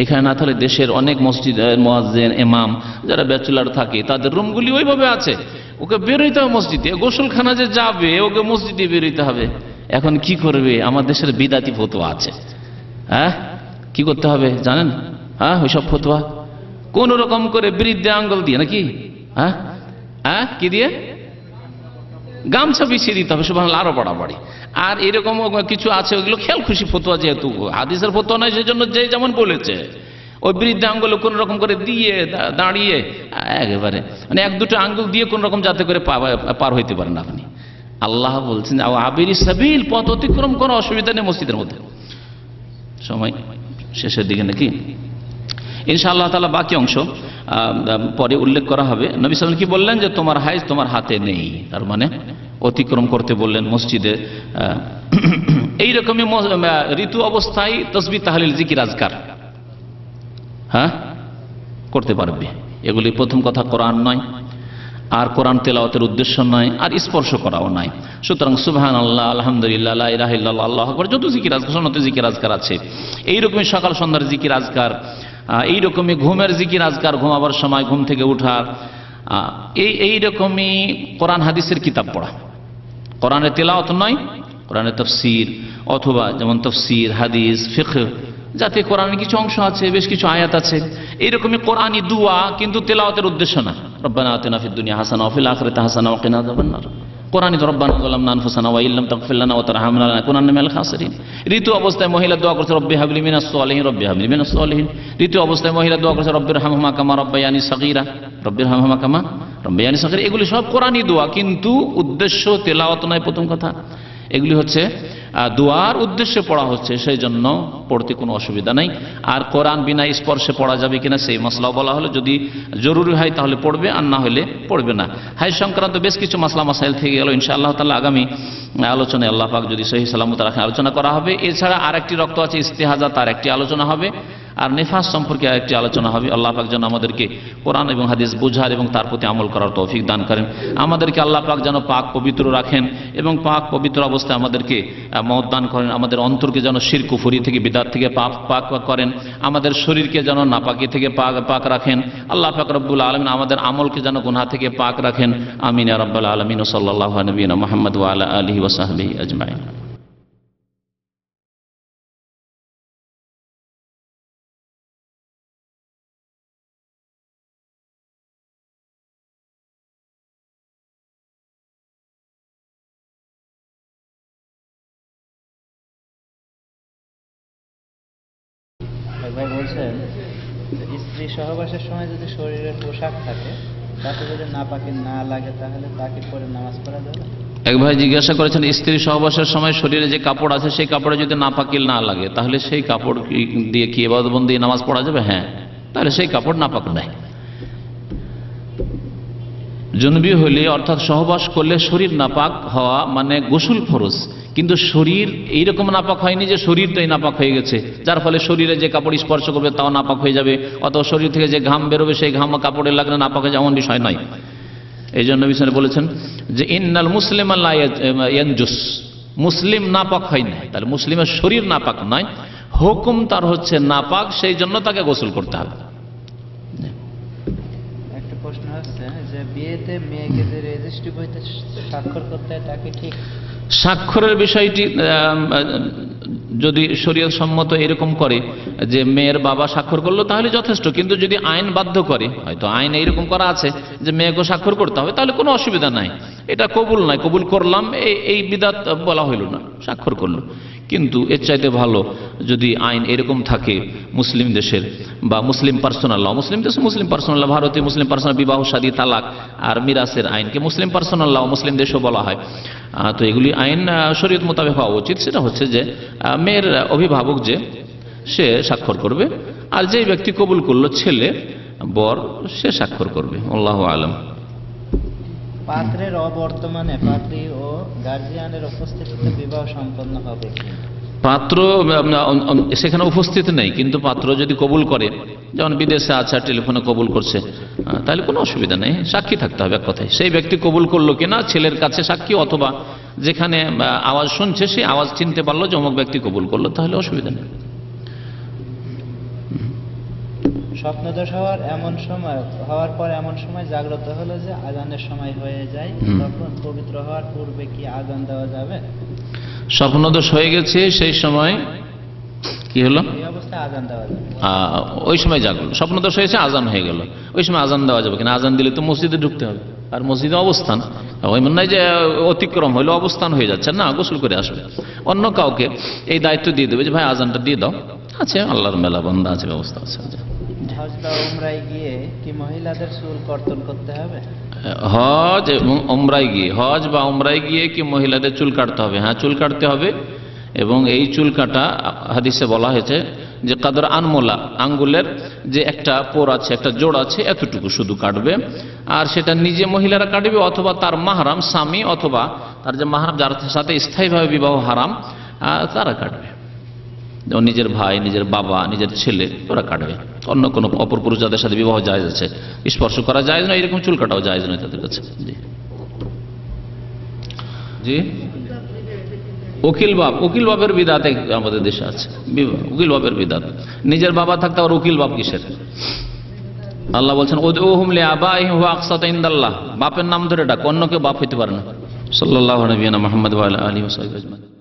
এখানে না তাহলে দেশের অনেক মসজিদ মুয়াজ্জিন ইমাম যারা ব্যাচেলার থাকে তাদের রুমগুলি ওইভাবে আছে, ওকে বেরোইতে হবে মসজিদে, গোসলখানা যে যাবে ওকে মসজিদে বেরোইতে হবে। এখন কি করবে? আমার দেশের বিদাতি ফতোয়া আছে, হ্যাঁ কি করতে হবে জানেন? হ্যাঁ ওইসব ফতোয়া কোন রকম করে বৃদ্ধে আঙ্গুল দিয়ে নাকি, হ্যাঁ হ্যাঁ কি দিয়ে গামছা বিছিয়ে দিতে হবে, সুবহানাল্লাহ, আরো বাড়াবাড়ি। আর এরকম কিছু আছে ওইগুলো খেয়াল খুশি ফতোয়া, যেহেতু হাদিসের ফতোয়া নয় সেই জন্য যে যেমন বলেছে ওই বৃদ্ধ আঙ্গুল কোন রকম করে দিয়ে দাঁড়িয়ে একেবারে মানে এক দুটো আঙ্গুল দিয়ে কোন রকম যাতে করে পার হইতে পারেন আপনি। আল্লাহ বলছেন আবিরি সাবিল, পথ অতিক্রম কোনো অসুবিধা নেই মসজিদের মধ্যে। সময় শেষের দিকে নাকি, ইনশাআল্লাহ তাআলা বাকি অংশ পরে উল্লেখ করা হবে। নবী সাল্লাল্লাহু আলাইহি ওয়াসাল্লাম কি বললেন যে তোমার হাইজ তোমার হাতে নেই, তার মানে অতিক্রম করতে বললেন মসজিদে। এইরকমই ঋতু অবস্থায় তাসবিহ তাহলিল জিকির আজকার হ্যাঁ করতে পারবে। এগুলি প্রথম কথা কোরআন নয়, আর কোরআন তেলাওয়াতের উদ্দেশ্য নয়, আর স্পর্শ করাও নয়। সুতরাং সুবহানাল্লাহ, আলহামদুলিল্লাহ, লা ইলাহা ইল্লাল্লাহ, আল্লাহু আকবার, যত জিকির আজকার সুন্নতে জিকির আজকার আছে, এইরকমই সকাল সন্ধ্যার জিকির আজকার, এইরকমই ঘুমের জিকির আজকার, ঘুমাবার সময় ঘুম থেকে উঠার, এইরকমই কোরআন হাদিসের কিতাব পড়া। কোরআনের তেলাওয়াত নয়, কোরআনের তাফসীর, অথবা যেমন তাফসীর, হাদিস, ফিকহ, যাতে কোরআনের কিছু অংশ আছে, বেশ কিছু আয়াত আছে, এইরকমই কোরআনি দুয়া, কিন্তু তেলাওয়াতের উদ্দেশ্য না। রব্বানা আতিনা ফিদ দুনিয়া হাসানা ওয়া ফিল আখিরাতি হাসানা ওয়া কিনা আযাবান্নার। কোরআনি তো রব্বানা যালামনা আনফুসানা ওয়া ইল্লাম তাগফির লানা ওয়া তারহামনা লানাকুনান্না মিনাল খাসিরিন। ঋতু অবস্থায় মহিলা দোয়া করছে রব্বি হাবলি মিনাস সালিহিন, রব্বি হাবলি মিনাস সালিহিন। ঋতু অবস্থায় মহিলা দোয়া করছে রব্বিরহামহুমা কামা রাব্বায়ানি সাগীরা, রব্বিরহামহুমা কামা রাব্বায়ানি সাগীরা। এগুলি সব কোরআনি দোয়া, কিন্তু উদ্দেশ্য তেলাওয়াত নয়। প্রথম কথা, এগুলি হচ্ছে দোয়ার উদ্দেশ্যে পড়া হচ্ছে, সেই জন্য পড়তে কোনো অসুবিধা নাই। আর কোরআন বিনা স্পর্শে পড়া যাবে কিনা সেই মাসলাও বলা হলো, যদি জরুরি হয় তাহলে পড়বে, আর না হলে পড়বে না। হাইজ সংক্রান্ত বেশ কিছু মাসলা মাসাইল থেকে গেল, ইনশাআল্লাহ তাআলা আগামী আলোচনায় আল্লাহ পাক যদি সহি সালামত রাখে আলোচনা করা হবে। এছাড়া আরেকটি রক্ত আছে ইস্তেহাজা, তার একটি আলোচনা হবে, আর নেফাস সম্পর্কে আরেকটি আলোচনা হবে। আল্লাহ পাক যেন আমাদেরকে কোরআন এবং হাদিস বুঝার এবং তার প্রতি আমল করার তৌফিক দান করেন। আমাদেরকে আল্লাহ পাক যেন পাক পবিত্র রাখেন এবং পাক পবিত্র অবস্থায় আমাদেরকে মওত দান করেন। আমাদের অন্তরকে যেন শিরক কুফরি থেকে, বিদআত থেকে পাক করেন। আমাদের শরীরকে যেন নাপাকি থেকে পাক রাখেন। আল্লাহ পাক রব্বুল আলামিন আমাদের আমলকে যেন গুনাহ থেকে পাক রাখেন। আমিন ইয়া রাব্বাল আলামিন। সাল্লাল্লাহু আলা নবিয়িনা মুহাম্মদ ওয়া আলা আলিহি ওয়া সাহবিহি আজমাইন। ভাই বলছেন স্ত্রী সহবাসের সময় যদি শরীরের পোশাক থাকে তাতে যদি নাপাকি না লাগে তাহলে তাকে পরে নামাজ পড়া যাবে? এক ভাই জিজ্ঞাসা করেছেন স্ত্রী সহবাসের সময় শরীরে যে কাপড় আছে সেই কাপড়ে যদি নাপাকি না লাগে তাহলে সেই কাপড় দিয়ে কি ইবাদতবন্দি নামাজ পড়া যাবে? হ্যাঁ, তাহলে সেই কাপড় নাপাক নয়। জুনবি হলে অর্থাৎ সহবাস করলে শরীর নাপাক হওয়া মানে গোসল ফরজ, কিন্তু শরীর এইরকম নাপাক হয়নি যে শরীরটাই নাপাক হয়ে গেছে, যার ফলে শরীরে যে কাপড় স্পর্শ করবে তাও নাপাক হয়ে যাবে, অথবা শরীর থেকে যে ঘাম বেরোবে সেই ঘাম কাপড়ে লাগলে নাপাক হয়ে যাবে, এমন বিষয় নয়। এই জন্য নবী সাল্লাল্লাহু আলাইহি ওয়াসাল্লাম বলেছেন যে ইন্নাল মুসলিমা লা ইয়ানজুস, মুসলিম নাপাক হয় না, তাহলে মুসলিমের শরীর নাপাক নয়, হুকুম তার হচ্ছে নাপাক, সেই জন্য তাকে গোসল করতে হবে। একটা প্রশ্ন হচ্ছে যে বিয়েতে মেয়েকে যে রেজিস্ট্রি বইতে স্বাক্ষর করতে হয় তাকে ঠিক স্বাক্ষরের বিষয়টি যদি শরীয়ত সম্মত এরকম করে যে মেয়ের বাবা স্বাক্ষর করলো তাহলে যথেষ্ট, কিন্তু যদি আইন বাধ্য করে, হয়তো আইন এইরকম করা আছে যে মেয়েকে স্বাক্ষর করতে হবে, তাহলে কোনো অসুবিধা নাই, এটা কবুল নাই, কবুল করলাম এই বিদাত বলা হইল না, স্বাক্ষর করলো। কিন্তু এর চাইতে ভালো যদি আইন এরকম থাকে মুসলিম দেশের বা মুসলিম পার্সোনাল ল, মুসলিম দেশে মুসলিম পার্সোনাল ল, ভারতীয় মুসলিম পার্সোনাল বিবাহ শাদী তালাক আর মিরাসের আইনকে মুসলিম পার্সোনাল ল মুসলিম দেশেও বলা হয়, তো এগুলি আইন শরীয়ত মোতাবেক হওয়া উচিত। সেটা হচ্ছে যে মেয়ের অভিভাবক যে সে স্বাক্ষর করবে, আর যেই ব্যক্তি কবুল করলো ছেলে বর সে স্বাক্ষর করবে। আল্লাহু আলাম। পাত্রের অবর্তমানে পাত্রী ও গার্জিয়ানের উপস্থিতিতে বিবাহ সম্পন্ন হবে কি? পাত্র সেখানে উপস্থিত নেই, কিন্তু পাত্র যদি কবুল করে, যেমন বিদেশে আছে টেলিফোনে কবুল করছে, তাহলে কোনো অসুবিধা নেই, সাক্ষী থাকতে হবে এক কথায়। সেই ব্যক্তি কবুল করলো কিনা ছেলের কাছে সাক্ষী, অথবা যেখানে আওয়াজ শুনছে সেই আওয়াজ চিনতে পারলো যে অমুক ব্যক্তি কবুল করলো, তাহলে অসুবিধা নেই। স্বপ্নদোষ হওয়ার পর এমন সময় জাগ্রত হলো যে আজানের সময় হয়ে যায়, তখন পবিত্র হওয়ার পূর্বে কি আজান দেওয়া যাবে? স্বপ্নদোষ হয়ে গেছে, সেই সময় কি হলো? এই অবস্থায় আজান দেওয়া যাবে? ওই সময় জাগলো, স্বপ্নদোষ হয়েছে, আজান হয়ে গেল, ওই সময় আজান দেওয়া যাবে কিনা? আজান দিলে তো মসজিদে ঢুকতে হবে, আর মসজিদে অবস্থান, ওই মনে হয় যে অতিক্রম হইলো, অবস্থান হয়ে যাচ্ছে না, গোসল করে আসবে। অন্য কাউকে এই দায়িত্ব দিয়ে দেবে যে ভাই আজানটা দিয়ে দাও, আছে আল্লাহর মেলা বান্দা আছে, ব্যবস্থা আছে। হজ বা উমরায় গিয়ে কি মহিলাদের চুল কর্তন করতে হবে? হজ এবং উমরায় গিয়ে, হজ বা উমরায় গিয়ে কি মহিলাদের চুল কাটতে হবে? হ্যাঁ, চুল কাটতে হবে। এবং এই চুল কাটা হাদিসে বলা হয়েছে যে কাদর আনমোলা, আঙ্গুলের যে একটা পোর আছে, একটা জোড় আছে, এতটুকু শুধু কাটবে। আর সেটা নিজে মহিলারা কাটবে, অথবা তার মাহরাম স্বামী, অথবা তার যে মাহরাম যার সাথে স্থায়ীভাবে বিবাহ হারাম, তারা কাটবে। যেমন নিজের ভাই, নিজের বাবা, নিজের ছেলে, ওরা কাটবে। অন্য কোনো অপর পুরুষ যাদের সাথে বিবাহ জায়েজ আছে, স্পর্শ করা জায়েজ নয়, এরকম চুল কাটাও জায়েজ নয় তাদের কাছে। জি জি। উকিল বাপের বিদাত আমাদের দেশে আছে, উকিল বাপের বিদাত। নিজের বাবা থাকতে আবার উকিল বাপ কিসের? আল্লাহ বলছেন উদউহুম লিআবাইহিম ওয়া আকসাতু ইনদাল্লাহ, বাপের নাম ধরে ডাক, অন্য কেউ বাপ হইতে পারে না। সাল্লাল্লাহু আলাইহি ওয়া সাল্লাম মুহাম্মদ ওয়া আলা আলিহি ওয়া সাহবিহি আজমাইন।